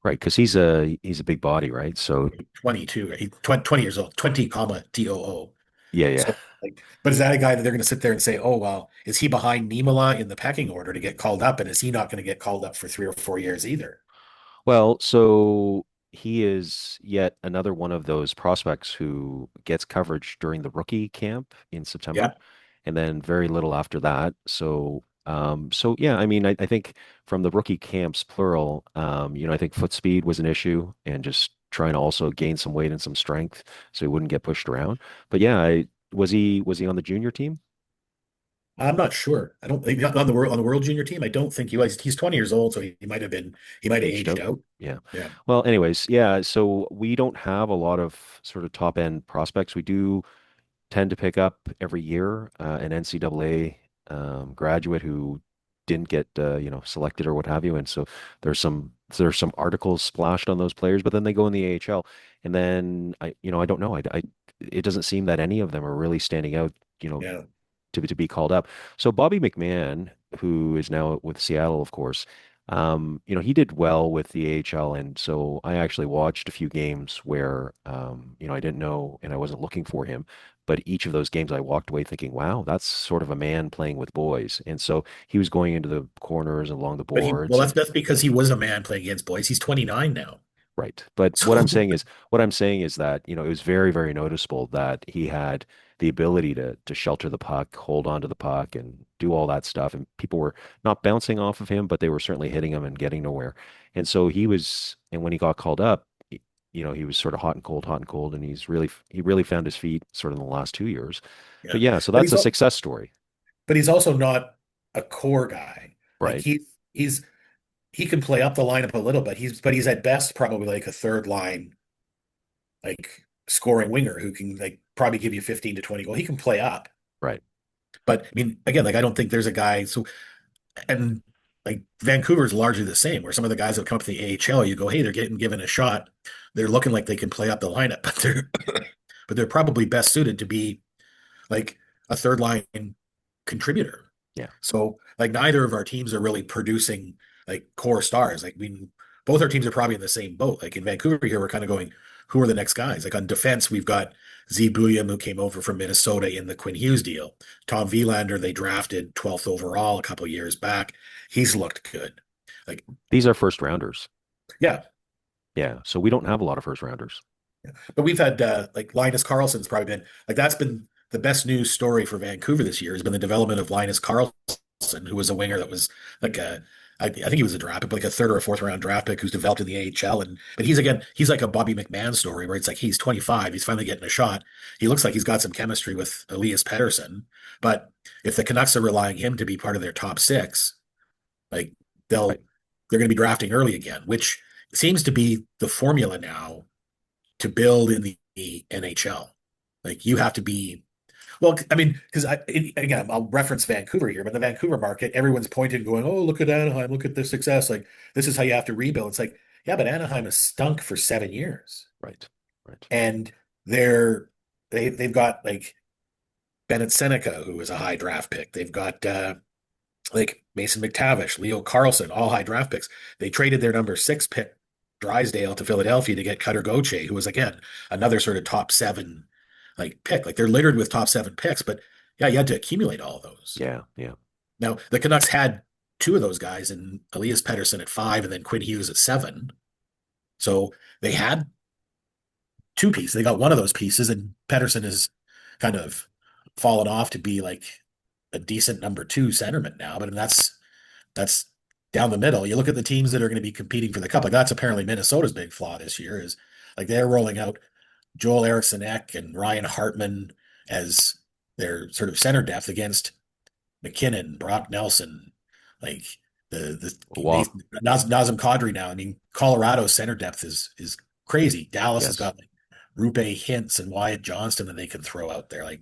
right, because he's a big body, right? So 22, right? He's 20 years old, 20 comma TOO. yeah, yeah. So like, but is that a guy that they're going to sit there and say, oh, well, is he behind Niemela in the pecking order to get called up? And is he not going to get called up for 3 or 4 years either? Well, so he is yet another one of those prospects who gets coverage during the rookie camp in September, Yeah. and then very little after that. So yeah, I mean, I think from the rookie camps, plural, I think foot speed was an issue, and just trying to also gain some weight and some strength so he wouldn't get pushed around. But yeah, was he on the junior team? I'm not sure. I don't think on the world junior team. I don't think he was. He's 20 years old, so he might have Aged aged out? out. Yeah. Yeah. Well, anyways, yeah, so we don't have a lot of sort of top end prospects. We do tend to pick up every year an NCAA graduate who didn't get selected or what have you, and so there's some articles splashed on those players, but then they go in the AHL, and then I don't know, it doesn't seem that any of them are really standing out, Yeah. to be called up. So Bobby McMahon, who is now with Seattle, of course, he did well with the AHL, and so I actually watched a few games where, I didn't know and I wasn't looking for him, but each of those games I walked away thinking, wow, that's sort of a man playing with boys. And so he was going into the corners and along the But boards and that's because he was a man playing against boys. He's 29 now. right. But what I'm So saying is that, it was very, very noticeable that he had the ability to shelter the puck, hold on to the puck, and do all that stuff. And people were not bouncing off of him, but they were certainly hitting him and getting nowhere. And so and when he got called up, he was sort of hot and cold, and he really found his feet sort of in the last 2 years. yeah, But yeah, so but that's a success story. he's also not a core guy. Like Right. he's he can play up the lineup a little bit. He's at best probably like a third line like scoring winger who can like probably give you 15 to 20 goals. He can play up. Right. But I mean, again, like I don't think there's a guy. So and like Vancouver's largely the same, where some of the guys that come up to the AHL, you go, hey, they're getting given a shot. They're looking like they can play up the lineup, but they're probably best suited to be like a third line contributor. Yeah. So like neither of our teams are really producing like core stars. Like both our teams are probably in the same boat. Like in Vancouver here, we're kind of going, who are the next guys? Like on defense, we've got Z William, who came over from Minnesota in the Quinn Hughes deal. Tom Wielander, they drafted 12th overall a couple years back. He's looked good. Like, These are first rounders. yeah. Yeah. So we don't have a lot of first rounders. But we've had like Linus Carlson's probably been like that's been the best news story for Vancouver this year has been the development of Linus Carlson, who was a winger that was like I think he was a draft pick, like a third or a fourth round draft pick who's developed in the AHL. But he's like a Bobby McMahon story where it's like he's 25, he's finally getting a shot. He looks like he's got some chemistry with Elias Pettersson. But if the Canucks are relying him to be part of their top 6, like they'll Right. they're going to be drafting early again, which seems to be the formula now to build in the NHL. Like you have to be well, I mean, because again, I'll reference Vancouver here, but the Vancouver market, everyone's pointing, going, "Oh, look at Anaheim, look at their success. Like this is how you have to rebuild." It's like, yeah, but Anaheim has stunk for 7 years, Right. Right. and they've got like Bennett Seneca, who is a high draft pick. They've got like Mason McTavish, Leo Carlson, all high draft picks. They traded their number 6 pick Drysdale to Philadelphia to get Cutter Gauthier, who was again another sort of top 7 like pick. Like they're littered with top 7 picks, but yeah, you had to accumulate all those. Yeah. Yeah. Now the Canucks had 2 of those guys in Elias Pettersson at 5 and then Quinn Hughes at 7. So they had 2 pieces. They got one of those pieces, and Pettersson has kind of fallen off to be like a decent number 2 centerman now. But that's down the middle. You look at the teams that are going to be competing for the cup. Like that's apparently Minnesota's big flaw this year is like they're rolling out Joel Eriksson Ek and Ryan Hartman as their sort of center depth against McKinnon, Brock Nelson, like Wow. Nazem Kadri now. I mean, Colorado's center depth is crazy. Dallas has Yes. got like Rupe Hintz and Wyatt Johnston that they can throw out there. Like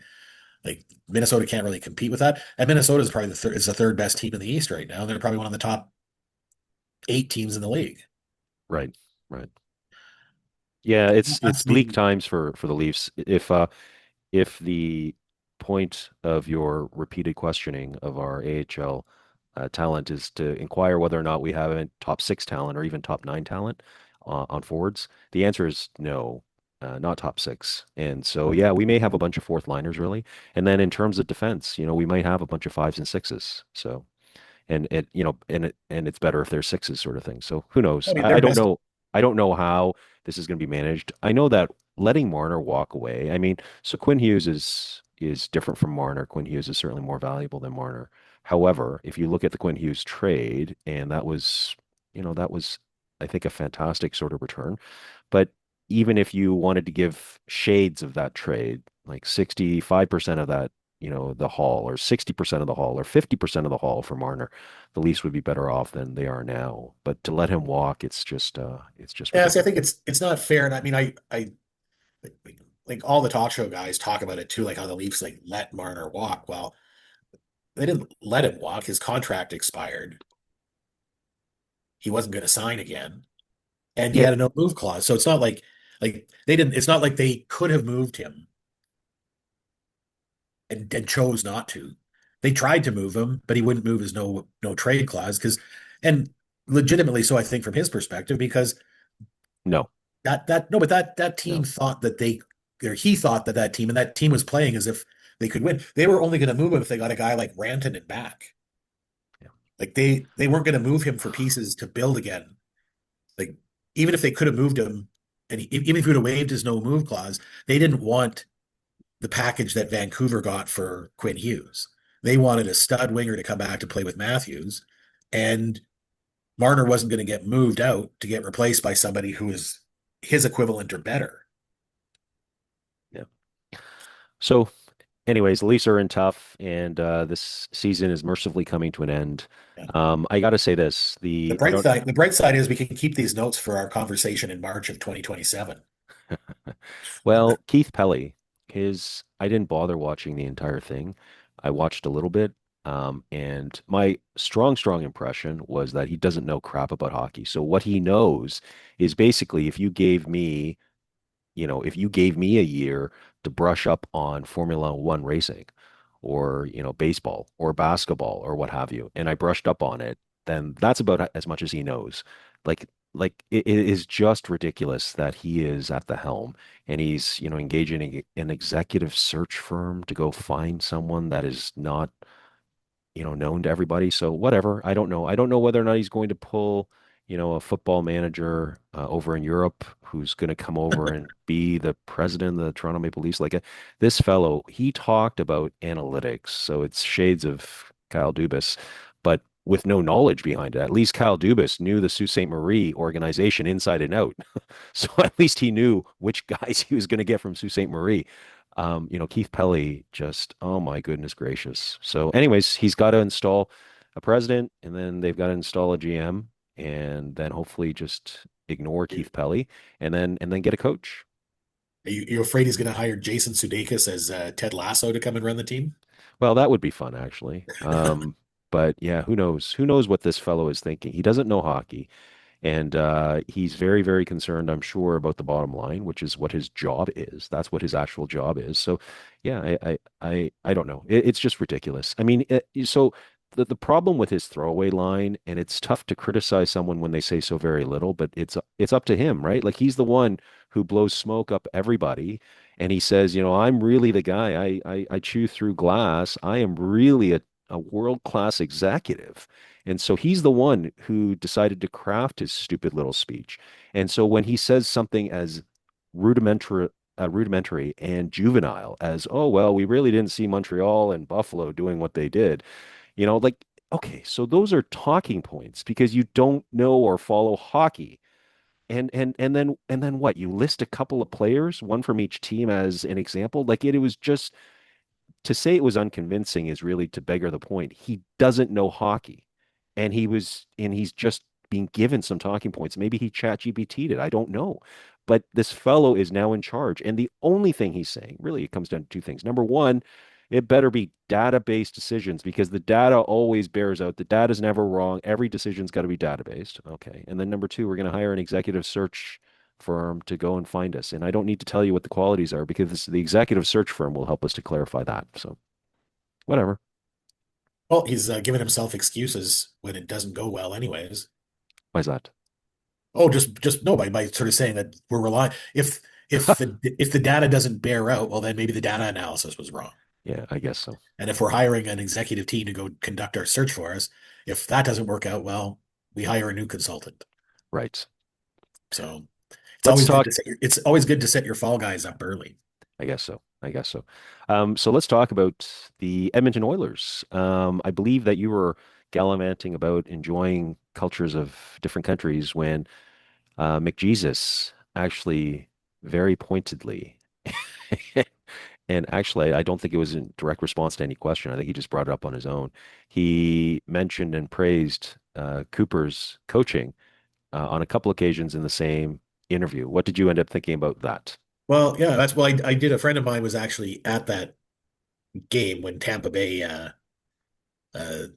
Minnesota can't really compete with that. And Minnesota is probably the third best team in the East right now. They're probably one of the top 8 teams in the league. Right. Right. Yeah, it's That's bleak maybe times for the Leafs. If the point of your repeated questioning of our AHL talent is to inquire whether or not we have a top 6 talent or even top 9 talent on forwards, the answer is no, not top 6. And so, yeah, we may have a bunch of fourth liners really. And then in terms of defense, we might have a bunch of 5s and 6s. So, and it's better if they're 6s sort of thing. So who knows? I mean I their don't best. know. I don't know how this is going to be managed. I know that letting Marner walk away. I mean, so Quinn Hughes is different from Marner. Quinn Hughes is certainly more valuable than Marner. However, if you look at the Quinn Hughes trade, and that was, I think, a fantastic sort of return. But even if you wanted to give shades of that trade, like 65% of that, the haul, or 60% of the haul, or 50% of the haul for Marner, the Leafs would be better off than they are now. But to let him walk, it's just Yeah, see, I ridiculous. think it's not fair. And I mean, I like all the talk show guys talk about it too, like how the Leafs like let Marner walk. Well, they didn't let him walk. His contract expired. He wasn't going to sign again, and he Yeah, had a no move clause. So it's not like they didn't. It's not like they could have moved him and chose not to. They tried to move him, but he wouldn't move his no trade clause and legitimately so I think from his perspective because no, that no, but that team no. thought that he thought that team and that team was playing as if they could win. They were only going to move him if they got a guy like Rantanen back. Yeah. Like they weren't going to move him for pieces to build again. Like even if they could have moved him, and even if he would have waived his no move clause, they didn't want the package that Vancouver got for Quinn Hughes. They wanted a stud winger to come back to play with Matthews, and Marner wasn't going to get moved out to get replaced by somebody who is his equivalent or better. Yeah. So, anyways, the Leafs are in tough, and this season is mercifully coming to an end. Yeah. I got to say this: the I don't. The bright side is we can keep these notes for our conversation in March of 2027. Well, Keith Pelly, I didn't bother watching the entire thing. I watched a little bit, and my strong impression was that he doesn't know crap about hockey. So what he knows is basically if you gave me a year to brush up on Formula One racing or, baseball or basketball or what have you, and I brushed up on it, then that's about as much as he knows. Like, it is just ridiculous that he is at the helm and he's, engaging in an executive search firm to go find someone that is not known to everybody. So whatever, I don't know. I don't know whether or not he's going to pull, a football manager over in Europe who's going to come over and be the president of the Toronto Maple Leafs. Like this fellow, he talked about analytics, so it's shades of Kyle Dubas, but with no knowledge behind it. At least Kyle Dubas knew the Sault Ste. Marie organization inside and out. So at least he knew which guys he was going to get from Sault Ste. Marie. Keith Pelly just, oh my goodness gracious. So, anyways, he's got to install a president and then they've got to install a GM. and then hopefully just ignore Keith Pelly and then get a coach. Are you afraid he's going to hire Jason Sudeikis as Ted Lasso to come and run the team? Well, that would be fun actually. But yeah, who knows? Who knows what this fellow is thinking? He doesn't know hockey. And he's very, very concerned, I'm sure, about the bottom line, which is what his job is. That's what his actual job is. So, yeah, I don't know. It's just ridiculous. I mean, so the problem with his throwaway line, and it's tough to criticize someone when they say so very little, but it's up to him, right? Like he's the one who blows smoke up everybody, and he says, I'm really the guy. I chew through glass. I am really a world-class executive. And so he's the one who decided to craft his stupid little speech. And so when he says something as rudimentary, rudimentary and juvenile as, oh, well, we really didn't see Montreal and Buffalo doing what they did, like, okay, so those are talking points because you don't know or follow hockey. And then what? You list a couple of players, one from each team as an example. Like it was just to say it was unconvincing is really to beggar the point. He doesn't know hockey. And he's just being given some talking points. Maybe he chat GPT'd it. I don't know. But this fellow is now in charge. And the only thing he's saying, really, it comes down to two things. Number one, it better be data-based decisions because the data always bears out. The data's never wrong. Every decision's got to be data-based. Okay. And then number two, we're going to hire an executive search firm to go and find us. And I don't need to tell you what the qualities are because the executive search firm will help us to clarify that. So whatever. Well, he's giving himself excuses when it doesn't go well, anyways. Why is that? Oh, just no, by sort of saying that we're relying if the data doesn't bear out, well, then maybe the data analysis was wrong. Yeah, I guess so. And if we're hiring an executive team to go conduct our search for us, if that doesn't work out well, we hire a new consultant. Right. So Let's talk. it's always good to set your fall guys up early. I guess so. I guess so. So let's talk about the Edmonton Oilers. I believe that you were gallivanting about enjoying cultures of different countries when McJesus actually very pointedly, and actually, I don't think it was in direct response to any question. I think he just brought it up on his own. He mentioned and praised Cooper's coaching on a couple occasions in the same interview. What did you end up thinking about that? Well, yeah, that's well, I did. A friend of mine was actually at that game when I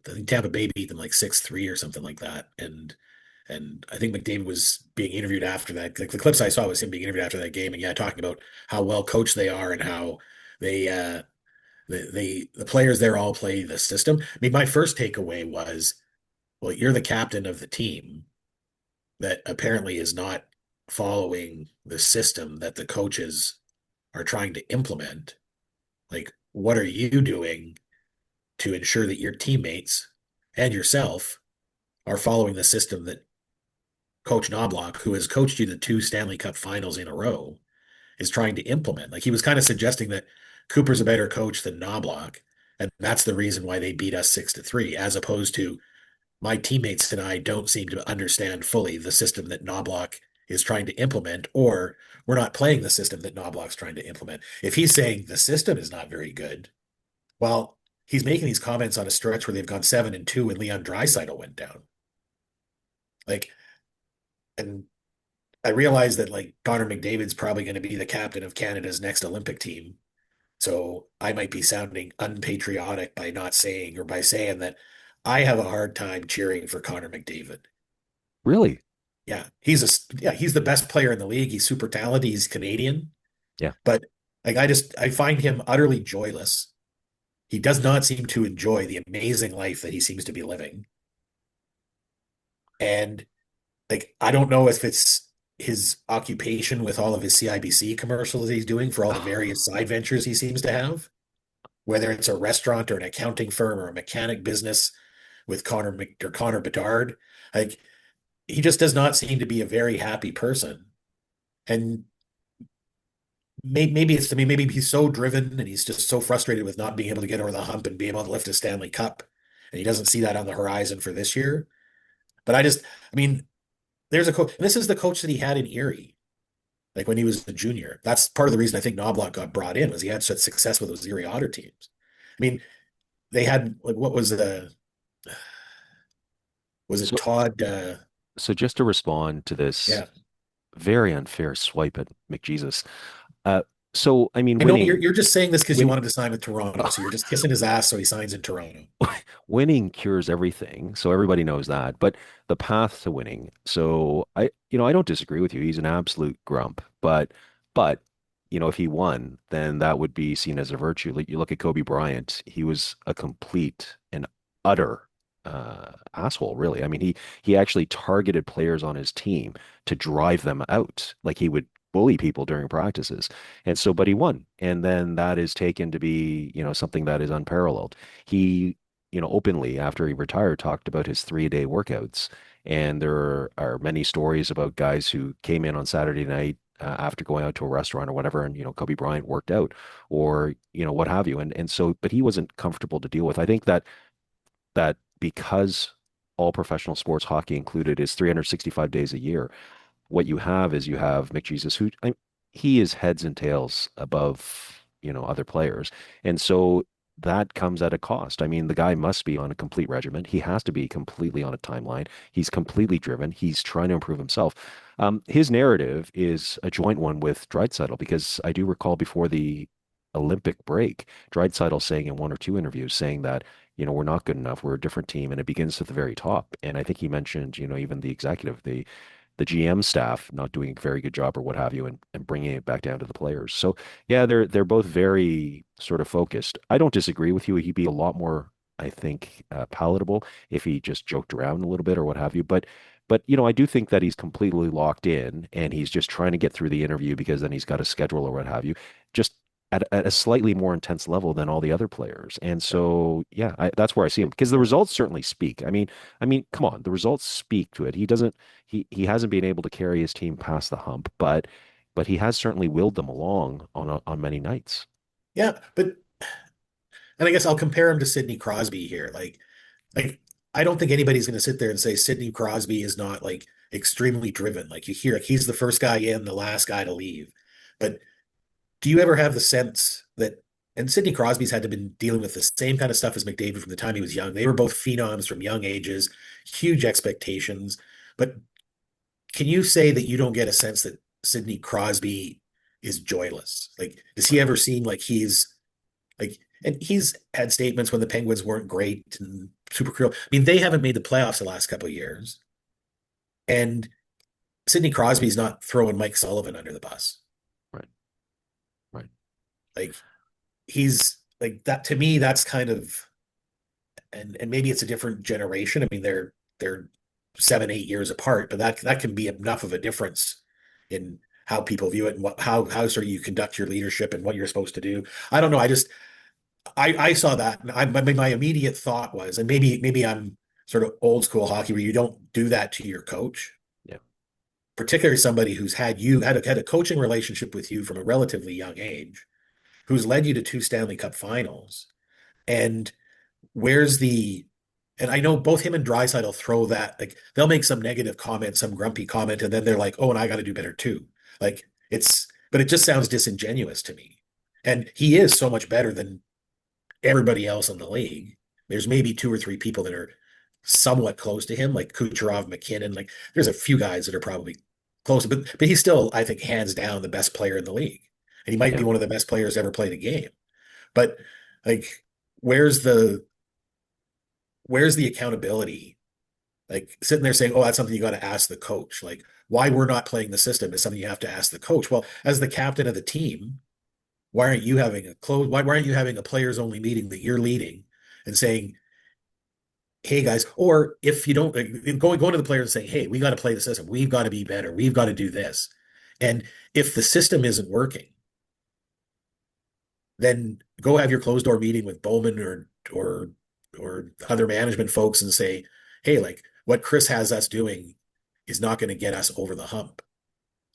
think Tampa Bay beat them like 6-3 or something like that, and I think McDavid was being interviewed after that. Like the clips I saw was him being interviewed after that game, and yeah, talking about how well coached they are and how they the players there all play the system. I mean, my first takeaway was, well, you're the captain of the team that apparently is not following the system that the coaches are trying to implement. Like, what are you doing to ensure that your teammates and yourself are following the system that Coach Knobloch, who has coached you the two Stanley Cup finals in a row, is trying to implement? Like, he was kind of suggesting that Cooper's a better coach than Knobloch, and that's the reason why they beat us 6-3, as opposed to my teammates and I don't seem to understand fully the system that Knobloch is trying to implement, or we're not playing the system that Knobloch's trying to implement. If he's saying the system is not very good, well, he's making these comments on a stretch where they've gone 7-2 and Leon Draisaitl went down. Like, and I realize that like Connor McDavid's probably going to be the captain of Canada's next Olympic team. So I might be sounding unpatriotic by not saying or by saying that I have a hard time cheering for Connor McDavid. Really? Yeah, he's the best player in the league. He's super talented. He's Canadian, Yeah. but like I find him utterly joyless. He does not seem to enjoy the amazing life that he seems to be living. And like I don't know if it's his occupation with all of his CIBC commercials that he's doing for all the various side ventures he seems to have, whether it's a restaurant or an accounting firm or a mechanic business with Connor Bedard. Like he just does not seem to be a very happy person. And maybe it's, I mean, maybe he's so driven and he's just so frustrated with not being able to get over the hump and be able to lift a Stanley Cup. And he doesn't see that on the horizon for this year. But I mean, there's a coach, and this is the coach that he had in Erie, like when he was a junior. That's part of the reason I think Knobloch got brought in, was he had such success with those Erie Otter teams. I mean, they had like, what was it So, Todd So just to respond to this Yeah. very unfair swipe at McJesus. Uh, so I mean, I know you're winning, just saying this because you win, wanted to sign with Toronto, so you're just kissing his ass so he signs in Toronto. winning cures everything. So everybody knows that. But the path to winning. So I don't disagree with you. He's an absolute grump. But, if he won, then that would be seen as a virtue. Like you look at Kobe Bryant, he was a complete and utter asshole, really. I mean, he actually targeted players on his team to drive them out. Like he would bully people during practices. And so, but he won. And then that is taken to be, something that is unparalleled. He openly after he retired talked about his 3 a day workouts. And there are many stories about guys who came in on Saturday night after going out to a restaurant or whatever, and Kobe Bryant worked out, or what have you, and so, but he wasn't comfortable to deal with. I think that because all professional sports, hockey included, is 365 days a year, what you have is you have McJesus, he is heads and tails above, other players. And so that comes at a cost. I mean, the guy must be on a complete regimen. He has to be completely on a timeline. He's completely driven. He's trying to improve himself. His narrative is a joint one with Draisaitl, because I do recall before the Olympic break, Draisaitl saying in one or two interviews saying that, we're not good enough. We're a different team, and it begins at the very top. And I think he mentioned, even the executive, the GM staff not doing a very good job or what have you, and bringing it back down to the players. So yeah, they're both very sort of focused. I don't disagree with you. He'd be a lot more, I think, palatable if he just joked around a little bit or what have you. But I do think that he's completely locked in and he's just trying to get through the interview because then he's got a schedule or what have you. Just at a slightly more intense level than all the other players. And so, yeah, that's where I see him, because the results certainly speak. I mean, come on, the results speak to it. He hasn't been able to carry his team past the hump, but he has certainly willed them along on many nights. Yeah, but and I guess I'll compare him to Sidney Crosby here. Like I don't think anybody's going to sit there and say Sidney Crosby is not like extremely driven. Like you hear, like he's the first guy in, the last guy to leave. But do you ever have the sense that, and Sidney Crosby's had to been dealing with the same kind of stuff as McDavid from the time he was young. They were both phenoms from young ages, huge expectations. But can you say that you don't get a sense that Sidney Crosby is joyless? Like, does he Right. ever seem like he's like, and he's had statements when the Penguins weren't great and super cruel. I mean, they haven't made the playoffs the last couple of years. And Sidney Crosby's not throwing Mike Sullivan under the bus. Right. Right. Like he's like that to me, that's kind of, and maybe it's a different generation. I mean, they're 7, 8 years apart, but that can be enough of a difference in how people view it and how sort of you conduct your leadership and what you're supposed to do. I don't know. I saw that, and I mean, my immediate thought was, and maybe I'm sort of old school hockey where you don't do that to your coach, Yeah. particularly somebody who's had a coaching relationship with you from a relatively young age, who's led you to two Stanley Cup finals. And where's the and I know both him and Draisaitl throw that, like they'll make some negative comment, some grumpy comment, and then they're like, "Oh, and I got to do better too." Like but it just sounds disingenuous to me. And he is so much better than everybody else in the league. There's maybe two or three people that are somewhat close to him, like Kucherov, McKinnon. Like there's a few guys that are probably close, but he's still, I think, hands down the best player in the league, and he might be Yeah. one of the best players to ever play the game. But like, where's the where's the accountability? Like sitting there saying, "Oh, that's something you got to ask the coach." Like why we're not playing the system is something you have to ask the coach. Well, as the captain of the team, why aren't you having a players only meeting that you're leading and saying, "Hey guys," or if you don't going to the players and saying, "Hey, we got to play the system. We've got to be better. We've got to do this." And if the system isn't working, then go have your closed door meeting with Bowman or other management folks and say, "Hey, like what Chris has us doing is not going to get us over the hump."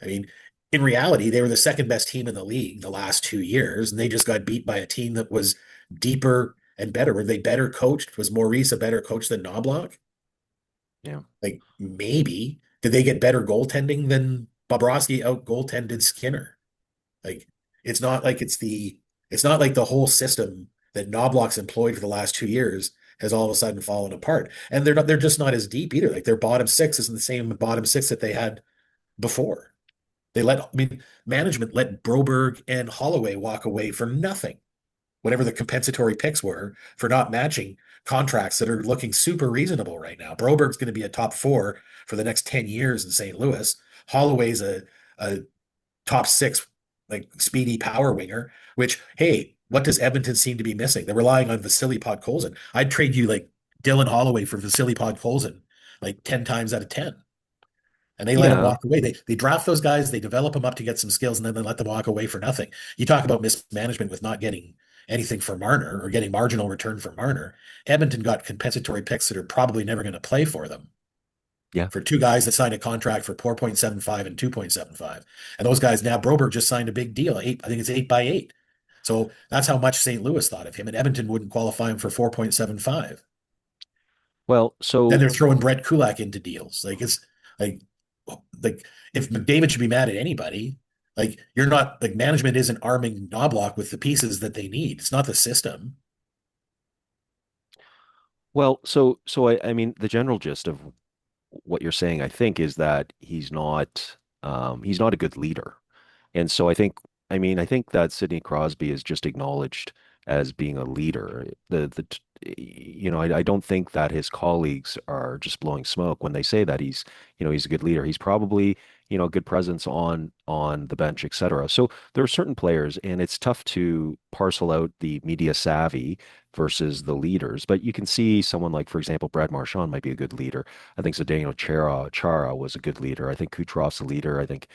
I mean, in reality, they were the second best team in the league the last 2 years, and they just got beat by a team that was deeper and better. Were they better coached? Was Maurice a better coach than Knobloch? Yeah. Like maybe. Did they get better goaltending than Bobrovsky out goaltended Skinner? Like it's not like the whole system that Knobloch's employed for the last 2 years has all of a sudden fallen apart. And they're just not as deep either. Like their bottom six isn't the same bottom six that they had before. Management let Broberg and Holloway walk away for nothing, whatever the compensatory picks were for not matching contracts that are looking super reasonable right now. Broberg's going to be a top 4 for the next 10 years in St. Louis. Holloway's a top 6, like speedy power winger, which, hey, what does Edmonton seem to be missing? They're relying on Vasily Podkolzin. I'd trade you like Dylan Holloway for Vasily Podkolzin like 10 times out of 10. And they let him Yeah. walk away. They draft those guys, they develop them up to get some skills, and then they let them walk away for nothing. You talk about mismanagement with not getting anything for Marner or getting marginal return for Marner. Edmonton got compensatory picks that are probably never going to play for them. Yeah. For 2 guys that signed a contract for 4.75 and 2.75. And those guys now, Broberg just signed a big deal. I think it's 8 by 8. So that's how much St. Louis thought of him. And Edmonton wouldn't qualify him for 4.75. Well, Then so they're throwing Brett Kulak into deals. Like it's like if McDavid should be mad at anybody, like you're not like management isn't arming Knobloch with the pieces that they need. It's not the system. I mean, the general gist of what you're saying, I think, is that he's not a good leader. And so I think that Sidney Crosby is just acknowledged as being a leader. I don't think that his colleagues are just blowing smoke when they say that he's a good leader. He's probably, a good presence on the bench, etc. So there are certain players, and it's tough to parcel out the media savvy versus the leaders. But you can see someone like, for example, Brad Marchand might be a good leader. I think Zdeno Chara was a good leader. I think Kucherov's a leader. I think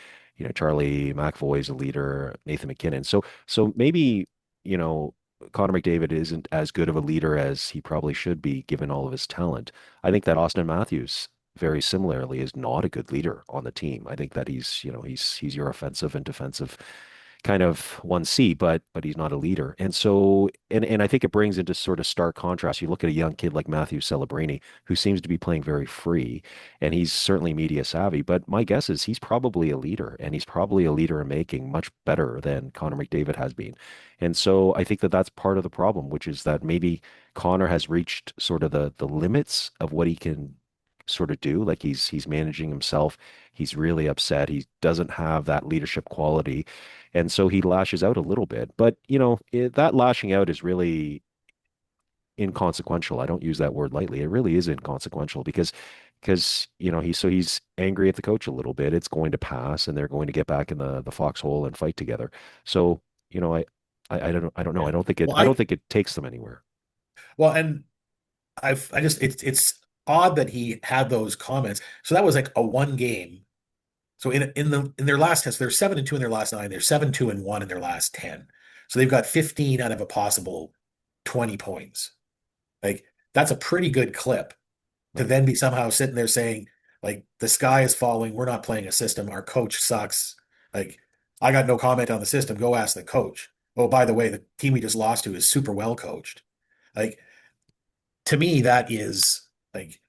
Charlie McAvoy's a leader, Nathan McKinnon. So maybe, Connor McDavid isn't as good of a leader as he probably should be given all of his talent. I think that Austin Matthews very similarly is not a good leader on the team. I think that he's your offensive and defensive kind of 1C, but he's not a leader. And I think it brings into sort of stark contrast. You look at a young kid like Matthew Celebrini, who seems to be playing very free, and he's certainly media savvy. But my guess is he's probably a leader, and he's probably a leader in making much better than Connor McDavid has been. And so I think that that's part of the problem, which is that maybe Connor has reached sort of the limits of what he can sort of do. Like he's managing himself. He's really upset. He doesn't have that leadership quality. And so he lashes out a little bit. But, that lashing out is really inconsequential. I don't use that word lightly. It really is inconsequential because he's angry at the coach a little bit. It's going to pass, and they're going to get back in the foxhole and fight together. So, I don't know. Yeah. I don't think it takes them anywhere. Well, and it's odd that he had those comments. So that was like a 1 game. So in their last test, they're 7-2 in their last 9. They're 7-2-1 in their last 10. So they've got 15 out of a possible 20 points. Like that's a pretty good clip to then be somehow sitting there saying, like, the sky is falling. We're not playing a system. Our coach sucks. Like, I got no comment on the system. Go ask the coach. Oh, by the way, the team we just lost to is super well coached. Like, to me, that is like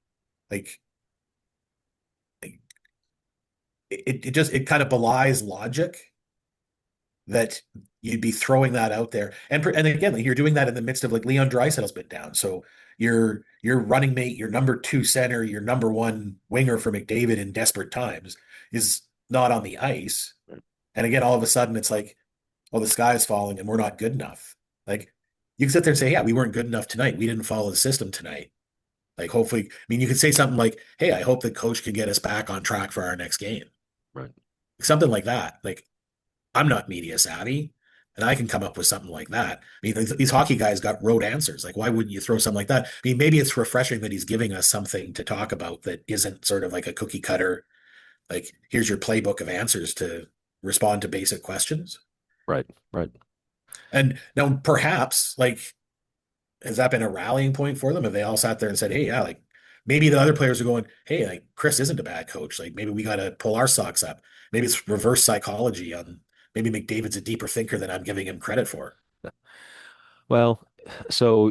it kind of belies logic that you'd be throwing that out there. And again, like, you're doing that in the midst of like Leon Draisaitl's been down. So your running mate, your number 2 center, your number 1 winger for McDavid in desperate times is not on the ice. And again, all of a sudden it's like, oh, the sky is falling and we're not good enough. Like you can sit there and say, yeah, we weren't good enough tonight. We didn't follow the system tonight. Like hopefully, you could say something like, hey, I hope the coach can get us back on track for our next game. Right. Something like that. Like I'm not media savvy and I can come up with something like that. These hockey guys got rote answers. Like, why wouldn't you throw something like that? Maybe it's refreshing that he's giving us something to talk about that isn't sort of like a cookie cutter, like, here's your playbook of answers to respond to basic questions. Right. Right. And now perhaps, like, has that been a rallying point for them? Have they all sat there and said, hey, yeah, like maybe the other players are going, hey, like Chris isn't a bad coach. Like maybe we got to pull our socks up. Maybe it's reverse psychology on maybe McDavid's a deeper thinker than I'm giving him credit for. Well, so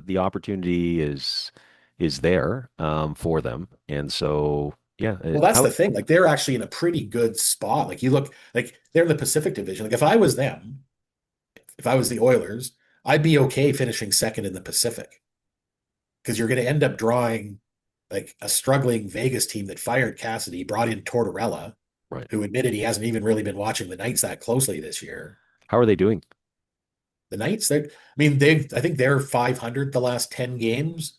the opportunity is there for them, and so yeah. Well, that's the thing. Like they're actually in a pretty good spot. Like you look, like they're in the Pacific Division. Like if I was them, if I was the Oilers, I'd be okay finishing second in the Pacific. because you're going to end up drawing like a struggling Vegas team that fired Cassidy, brought in Tortorella, Right. who admitted he hasn't even really been watching the Knights that closely this year. How are they doing? The Knights, I mean, I think they're 500 the last 10 games.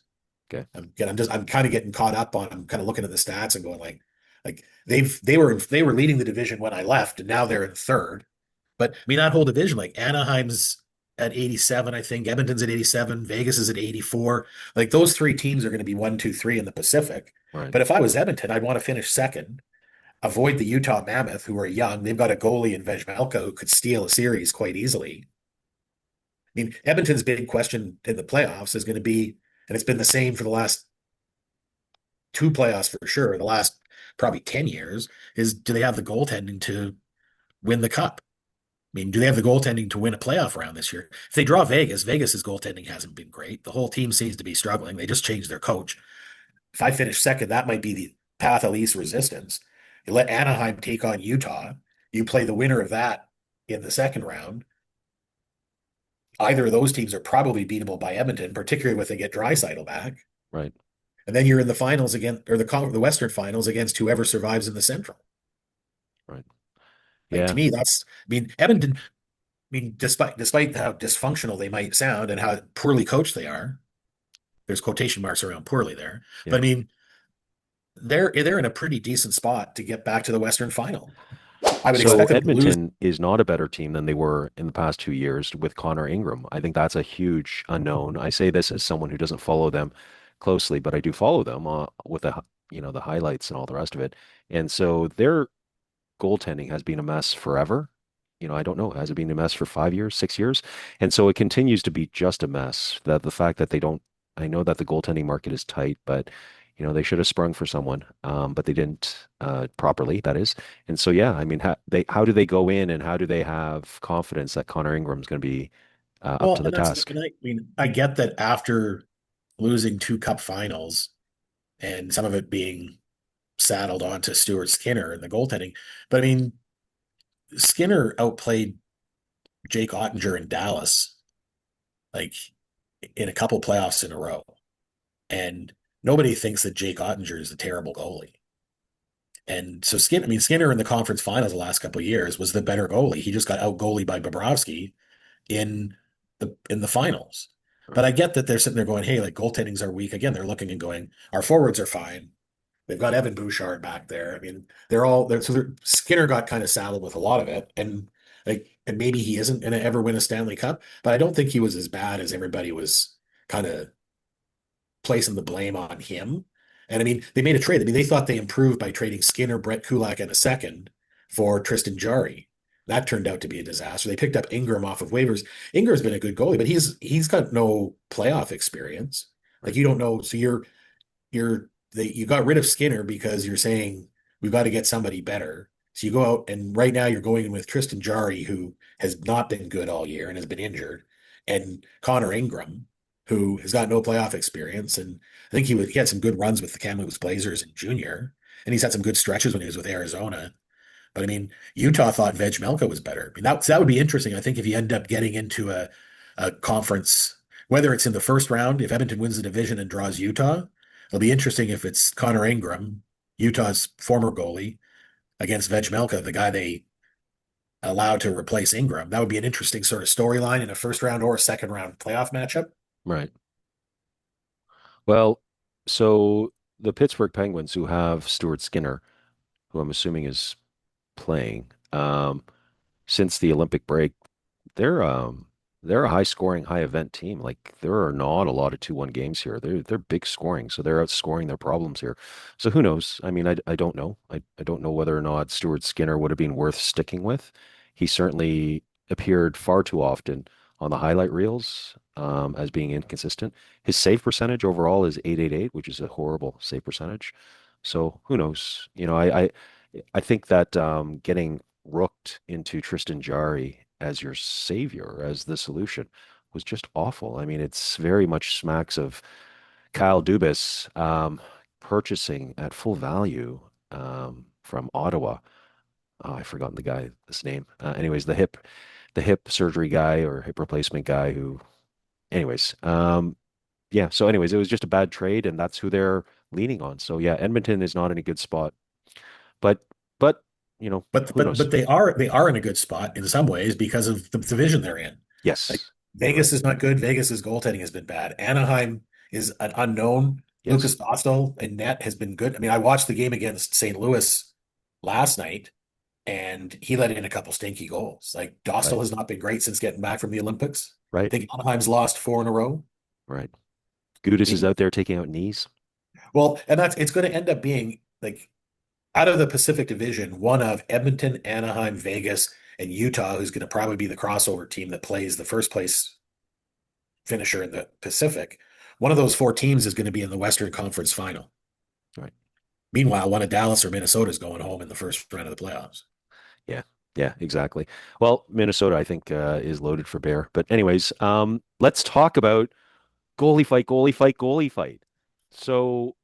Okay. I'm kind of getting caught up on. I'm kind of looking at the stats and going like they were leading the division when I left, and now they're in third. But I mean, that whole division, like Anaheim's at 87, I think Edmonton's at 87, Vegas is at 84. Like those three teams are going to be 1, 2, 3 in the Pacific. Right. But if I was Edmonton, I'd want to finish second, avoid the Utah Mammoth, who are young. They've got a goalie in Vejmelka who could steal a series quite easily. I mean, Edmonton's big question in the playoffs is going to be, and it's been the same for the last two playoffs for sure, the last probably 10 years, is do they have the goaltending to win the cup? I mean, do they have the goaltending to win a playoff round this year? If they draw Vegas, Vegas's goaltending hasn't been great. The whole team seems to be struggling. They just changed their coach. If I finish second, that might be the path of least resistance. You let Anaheim take on Utah. You play the winner of that in the second round. Either of those teams are probably beatable by Edmonton, particularly if they get Draisaitl back. Right. And then you're in the finals again, or the Western finals against whoever survives in the Central. Right. Like to Yeah. me, Edmonton. I mean, despite how dysfunctional they might sound and how poorly coached they are, there's quotation marks around poorly there. Yeah. But I mean, they're in a pretty decent spot to get back to the Western final. I would So expect them to lose. Edmonton is not a better team than they were in the past 2 years with Connor Ingram. I think that's a huge unknown. I say this as someone who doesn't follow them closely, but I do follow them with the highlights and all the rest of it. And so their goaltending has been a mess forever. I don't know, has it been a mess for 5 years, 6 years? And so it continues to be just a mess. That the fact that they don't, I know that the goaltending market is tight, but they should have sprung for someone, but they didn't properly, that is. And so, yeah, I mean, how do they go in and how do they have confidence that Connor Ingram's going to be up Well, to the and that's task? and I mean, I get that after losing two cup finals and some of it being saddled onto Stuart Skinner and the goaltending, but I mean, Skinner outplayed Jake Ottinger in Dallas, like in a couple playoffs in a row. And nobody thinks that Jake Ottinger is a terrible goalie. And so Skinner in the conference finals the last couple of years was the better goalie. He just got out goalied by Bobrovsky in the finals. But I get that they're sitting there going, hey, like goaltendings are weak. Again, they're looking and going, our forwards are fine. They've got Evan Bouchard back there. I mean, Skinner got kind of saddled with a lot of it. And maybe he isn't going to ever win a Stanley Cup, but I don't think he was as bad as everybody was kind of placing the blame on him. And I mean, they made a trade. I mean, they thought they improved by trading Skinner, Brett Kulak, and a second for Tristan Jarry. That turned out to be a disaster. They picked up Ingram off of waivers. Ingram's been a good goalie, but he's got no playoff experience. Like you don't know. So you got rid of Skinner because you're saying we've got to get somebody better. So you go out and right now you're going in with Tristan Jarry, who has not been good all year and has been injured, and Connor Ingram, who has got no playoff experience. And I think he had some good runs with the Kamloops Blazers in junior, and he's had some good stretches when he was with Arizona. But I mean, Utah thought Vejmelka was better. I mean, that would be interesting. I think if you end up getting into a conference, whether it's in the first round, if Edmonton wins the division and draws Utah, it'll be interesting if it's Connor Ingram, Utah's former goalie, against Vejmelka, the guy they allowed to replace Ingram. That would be an interesting sort of storyline in a first round or a second round playoff matchup. Right. Well, so the Pittsburgh Penguins, who have Stuart Skinner, who I'm assuming is playing, since the Olympic break, they're um they're a high scoring, high event team. Like there are not a lot of 2-1 games here. They're big scoring, so they're outscoring their problems here. So who knows? I mean, I don't know. I don't know whether or not Stuart Skinner would have been worth sticking with. He certainly appeared far too often on the highlight reels as being inconsistent. His save percentage overall is 888, which is a horrible save percentage. So who knows? I think that getting rooked into Tristan Jarry as your savior, as the solution, was just awful. I mean, it's very much smacks of Kyle Dubas purchasing at full value from Ottawa. Oh, I've forgotten his name. Anyways, the hip surgery guy or hip replacement guy who, anyways, yeah. So, anyways, it was just a bad trade, and that's who they're leaning on. So, yeah, Edmonton is not in a good spot. But, but But who but knows? but they are in a good spot in some ways because of the division they're in. Like Yes, you're right. Vegas is not good. Vegas's goaltending has been bad. Anaheim is an unknown. Yes, Lucas Dostal and net has been good. I mean, I watched the game against St. Louis last night, and he let in a couple stinky goals. Like right, Dostal has not been great since getting back from the Olympics. I right, think Anaheim's lost four in a row. right. Gudis is He- out there taking out knees. Well, and it's going to end up being like out of the Pacific Division, one of Edmonton, Anaheim, Vegas, and Utah, who's going to probably be the crossover team that plays the first place finisher in the Pacific. One of those four teams is going to be in the Western Conference Final. Right. Meanwhile, one of Dallas or Minnesota is going home in the first round of the playoffs. Yeah. Yeah, exactly. Well, Minnesota, I think, is loaded for bear. But anyways, let's talk about goalie fight, goalie fight, goalie fight. So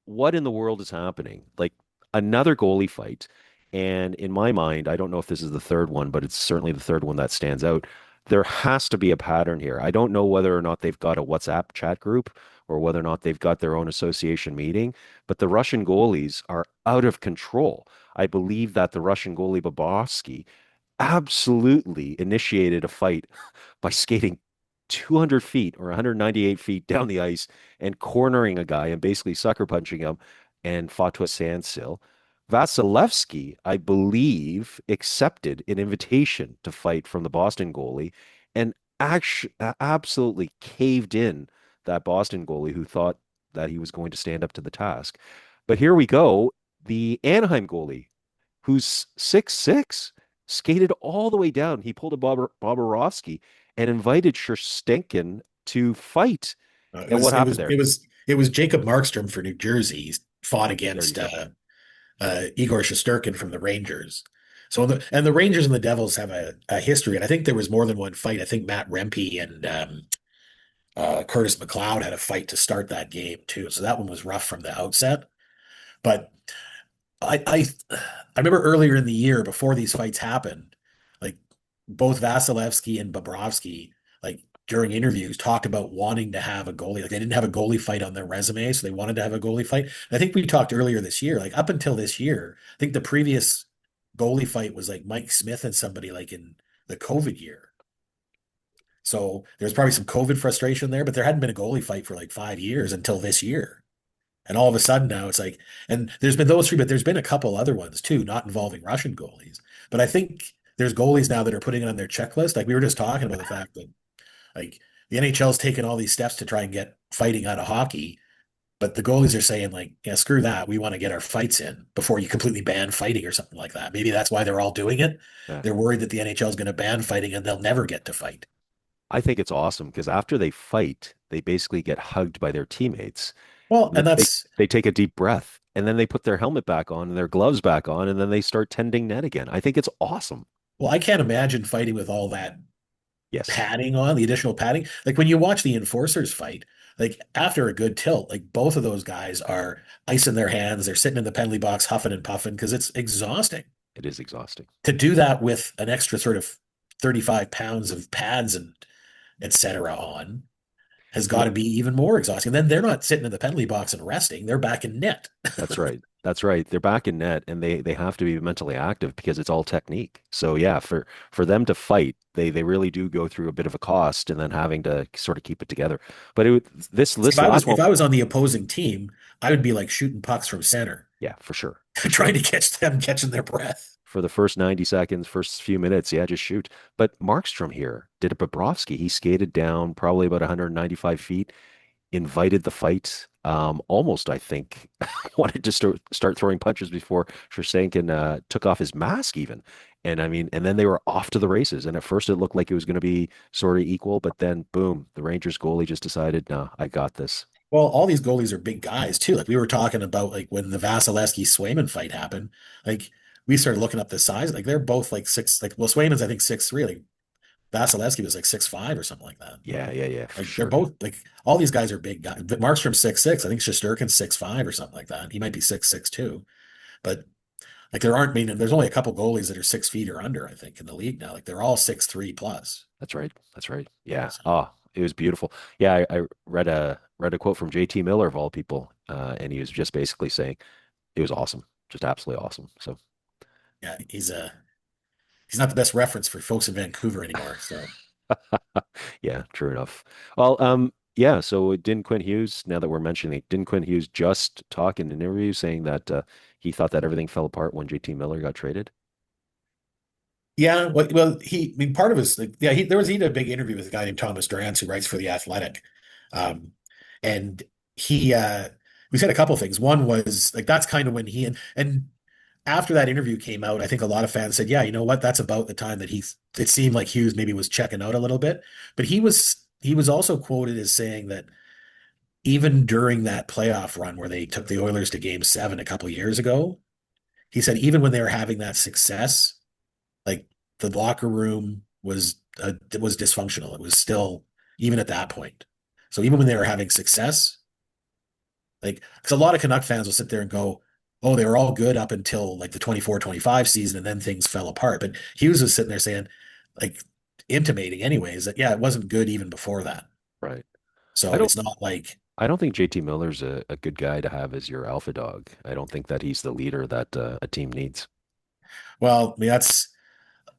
what in the world is happening? Like another goalie fight. And in my mind, I don't know if this is the third one, but it's certainly the third one that stands out. There has to be a pattern here. I don't know whether or not they've got a WhatsApp chat group or whether or not they've got their own association meeting, but the Russian goalies are out of control. I believe that the Russian goalie Bobrovsky absolutely initiated a fight by skating 200 feet or 198 feet down the ice and cornering a guy and basically sucker punching him and fought to a standstill. Vasilevsky, I believe, accepted an invitation to fight from the Boston goalie and actually absolutely caved in that Boston goalie who thought that he was going to stand up to the task. But here we go. The Anaheim goalie, who's 6'6", skated all the way down. He pulled a Bobrovsky and invited Sherstenkin to fight. It And was what it happened was there? it was it was Jacob Markstrom for New Jersey. He fought There you against go. Igor Shesterkin from the Rangers. So the Rangers and the Devils have a history, and I think there was more than one fight. I think Matt Rempe and Curtis McLeod had a fight to start that game too. So that one was rough from the outset. But I I I remember earlier in the year before these fights happened, like both Vasilevsky and Bobrovsky, like during interviews, talked about wanting to have a goalie. Like they didn't have a goalie fight on their resume, so they wanted to have a goalie fight. And I think we talked earlier this year, like up until this year, I think the previous goalie fight was like Mike Smith and somebody like in the COVID year. So there's probably some COVID frustration there, but there hadn't been a goalie fight for like 5 years until this year. And all of a sudden now it's like, and there's been those three, but there's been a couple other ones too, not involving Russian goalies. But I think there's goalies now that are putting it on their checklist. Like we were just talking about the fact that like the NHL's taken all these steps to try and get fighting out of hockey, but the goalies are saying like, yeah, screw that. We want to get our fights in before you completely ban fighting or something like that. Maybe that's why they're all doing it. Yeah. They're worried that the NHL is going to ban fighting and they'll never get to fight. I think it's awesome because after they fight, they basically get hugged by their teammates. Well, And and then that's they take a deep breath and then they put their helmet back on and their gloves back on and then they start tending net again. I think it's awesome. well, I can't imagine fighting with all that Yes. padding on, the additional padding. Like when you watch the enforcers fight, like after a good tilt, like both of those guys are icing their hands, they're sitting in the penalty box huffing and puffing because it's exhausting. It is exhausting. To do that with an extra sort of 35 pounds of pads and et cetera on has You got know, to be even more exhausting. And then they're not sitting in the penalty box and resting, they're back in net. that's right. That's right. They're back in net and they have to be mentally active because it's all technique. So yeah, for them to fight, they really do go through a bit of a cost and then having to sort of keep it together. But If this I was last if one, I was on the opposing team, I would be like shooting pucks from center, yeah, for sure. For trying sure. to catch them catching their breath. For the first 90 seconds, first few minutes, yeah, just shoot. But Markstrom here did a Bobrovsky. He skated down probably about 195 feet, invited the fight. Almost, I think, wanted to start throwing punches before Shersankin took off his mask even. And I mean, and then they were off to the races. And at first it looked like it was going to be sort of equal, but then boom, the Rangers goalie just decided, no, I got this. Well, all these goalies are big guys too. Like we were talking about, like when the Vasilevsky Swayman fight happened, like we started looking up the size. Like they're both like six. Like well, Swayman's I think 6'3". Like Vasilevsky was like 6'5" or something like that. Yeah, yeah, yeah, for Like they're sure. both like all these guys are big guys. But Markstrom's 6'6". I think Shesterkin's 6'5" or something like that. He might be 6'6" too. But like there aren't. I mean, there's only a couple goalies that are 6 feet or under. I think in the league now. Like they're all 6'3" plus. That's right. That's right. Yeah. So, Ah, It was beautiful. Yeah, I read a quote from JT Miller of all people, and he was just basically saying it was awesome, just absolutely awesome. So Yeah, he's not the best reference for folks in Vancouver anymore. So yeah, true enough. Well, yeah. So didn't Quinn Hughes? Now that we're mentioning it, didn't Quinn Hughes just talk in an interview saying that he thought that everything fell apart when JT Miller got traded? yeah, well, I mean, part of his like, yeah, he did a big interview with a guy named Thomas Durance who writes for The Athletic, um, and he we said a couple things. One was like that's kind of when and after that interview came out, I think a lot of fans said, yeah, you know what, that's about the time that it seemed like Hughes maybe was checking out a little bit, but he was also quoted as saying that even during that playoff run where they took the Oilers to Game 7 a couple years ago, he said even when they were having that success, like the locker room was dysfunctional. It was still even at that point. So even when they were having success, like because a lot of Canuck fans will sit there and go, "Oh, they were all good up until like the 24-25 season, and then things fell apart." But Hughes was sitting there saying, like intimating anyways, that yeah, it wasn't good even before that. Right. I So don't it's not like, I don't think JT Miller's a good guy to have as your alpha dog. I don't think that he's the leader that a team needs. well, I mean that's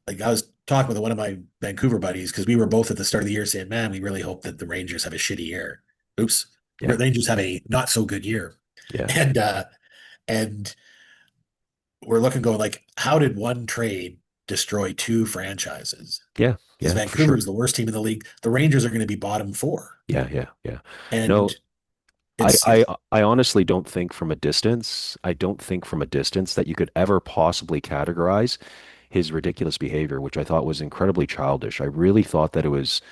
like I was talking with one of my Vancouver buddies because we were both at the start of the year saying, "Man, we really hope that the Rangers have a shitty year." Oops, the Yeah. Rangers have a not so good year, Yeah. and and we're looking going like, how did one trade destroy two franchises? Yeah. Because Yeah, for Vancouver sure. is the worst team in the league. The Rangers are going to be bottom four, Yeah, yeah, yeah. No, and I, it's I I honestly don't think from a distance, I don't think from a distance that you could ever possibly categorize his ridiculous behavior, which I thought was incredibly childish. I really thought that it was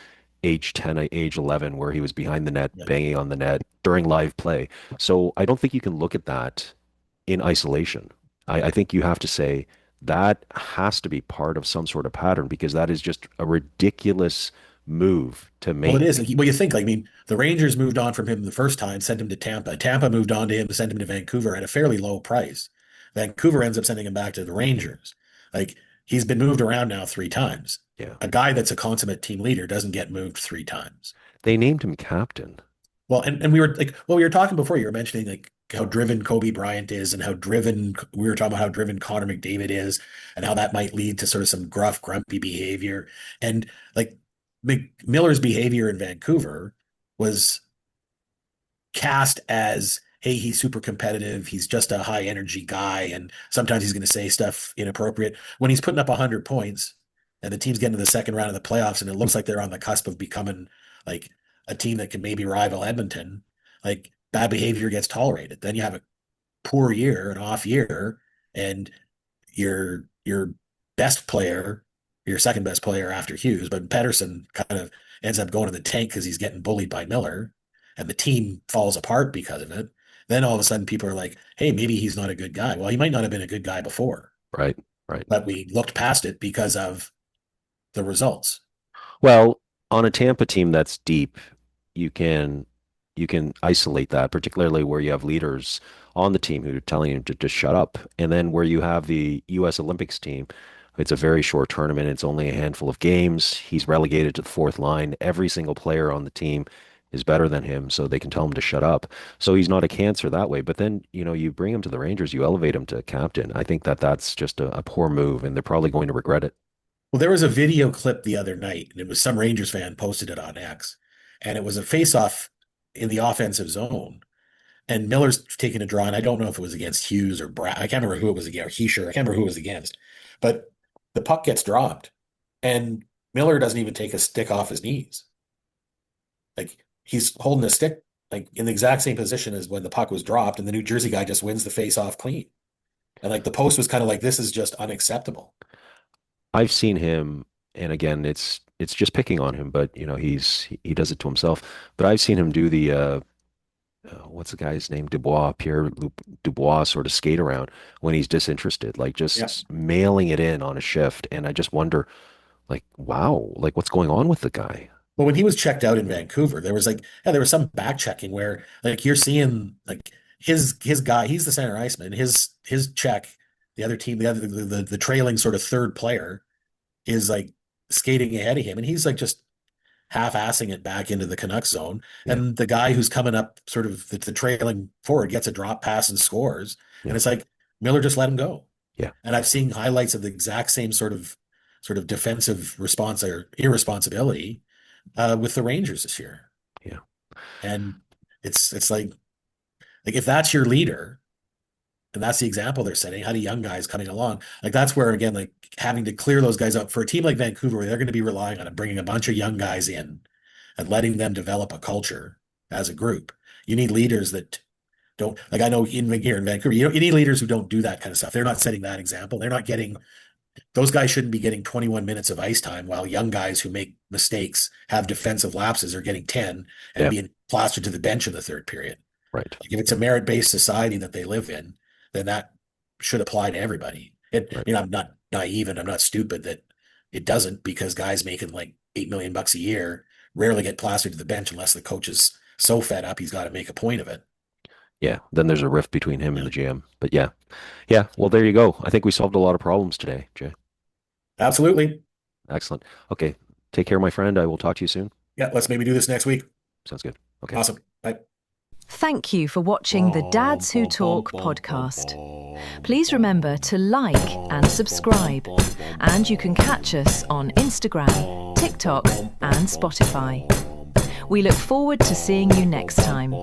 age 10, age 11, where he was behind the net, yeah. banging on the net during live play. So I don't think you can look at that in isolation. I think you have to say that has to be part of some sort of pattern because that is just a ridiculous move to Well, it make. is. Like, well, you think like I mean, the Rangers moved on from him the first time, sent him to Tampa. Tampa moved on to him, sent him to Vancouver at a fairly low price. Vancouver ends up sending him back to the Rangers. Like he's been moved around now three times. Yeah. A guy that's a consummate team leader doesn't get moved three times. They named him captain. Well, and we were like, well, we were talking before. You were mentioning like how driven Kobe Bryant is, and how driven we were talking about how driven Connor McDavid is, and how that might lead to sort of some gruff, grumpy behavior. And like Miller's behavior in Vancouver was cast as, hey, he's super competitive. He's just a high energy guy. And sometimes he's going to say stuff inappropriate. When he's putting up 100 points and the team's getting to the second round of the playoffs and it looks like they're on the cusp of becoming like a team that can maybe rival Edmonton, like bad behavior gets tolerated. Then you have a poor year, an off year, and your best player, your second best player after Hughes, but Pedersen kind of ends up going to the tank because he's getting bullied by Miller, and the team falls apart because of it. Then all of a sudden, people are like, "Hey, maybe he's not a good guy." Well, he might not have been a good guy before, Right, right. but we looked past it because of the results. Well, on a Tampa team that's deep, you can you can isolate that, particularly where you have leaders on the team who are telling you to just shut up. And then where you have the U.S. Olympics team, it's a very short tournament. It's only a handful of games. He's relegated to the fourth line. Every single player on the team is better than him, so they can tell him to shut up. So he's not a cancer that way. But then, you bring him to the Rangers, you elevate him to captain. I think that that's just a poor move, and they're probably going to regret it. Well, there was a video clip the other night, and it was some Rangers fan posted it on X, and it was a face-off in the offensive zone. And Miller's taking a draw, and I don't know if it was against Hughes or Brad. I can't remember who it was against, or Heischer. I can't remember who it was against. But the puck gets dropped, and Miller doesn't even take a stick off his knees. Like he's holding a stick like in the exact same position as when the puck was dropped, and the New Jersey guy just wins the face off clean. And like the post was kind of like, this is just unacceptable. I've seen him, and again, it's just picking on him, but he does it to himself. But I've seen him do the what's the guy's name? Pierre-Luc Dubois sort of skate around when he's disinterested, like Yeah. just mailing it in on a shift. And I just wonder, like, wow, like what's going on with the guy? But when he was checked out in Vancouver, there was like, yeah, there was some back checking where like you're seeing like his guy, he's the center iceman, his check, the other team, the trailing sort of third player is like skating ahead of him, and he's like just half-assing it back into the Canucks zone. And the guy who's coming up sort of the trailing forward gets a drop pass and scores. And it's like, Miller just let him go. Yeah. And I've seen highlights of the exact same sort of defensive response or irresponsibility with the Rangers this year. Yeah. And it's like if that's your leader and that's the example they're setting, how do young guys coming along? Like that's where, again, like having to clear those guys up for a team like Vancouver, where they're going to be relying on bringing a bunch of young guys in and letting them develop a culture as a group. You need leaders that don't, like I know here in Vancouver, you need leaders who don't do that kind of stuff. They're not setting that example. They're not getting, those guys shouldn't be getting 21 minutes of ice time while young guys who make mistakes, have defensive lapses, are getting 10 and being plastered to the bench in the third period. Right. Like if it's a merit-based society that they live in, then that should apply to everybody. I'm not naive and I'm not stupid that it doesn't, because guys making like $8 million a year rarely get plastered to the bench unless the coach is so fed up he's got to make a point of it. Yeah, then there's a rift between him and the GM. But yeah. Well, there you go. I think we solved a lot of problems today, Jay. Absolutely. Excellent. Okay, take care, my friend. I will talk to you soon. Yeah, let's maybe do this next week. Sounds good. Okay. Awesome. Bye. Thank you for watching the Dads Who Talk podcast. Please remember to like and subscribe, and you can catch us on Instagram, TikTok, and Spotify. We look forward to seeing you next time.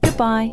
Goodbye.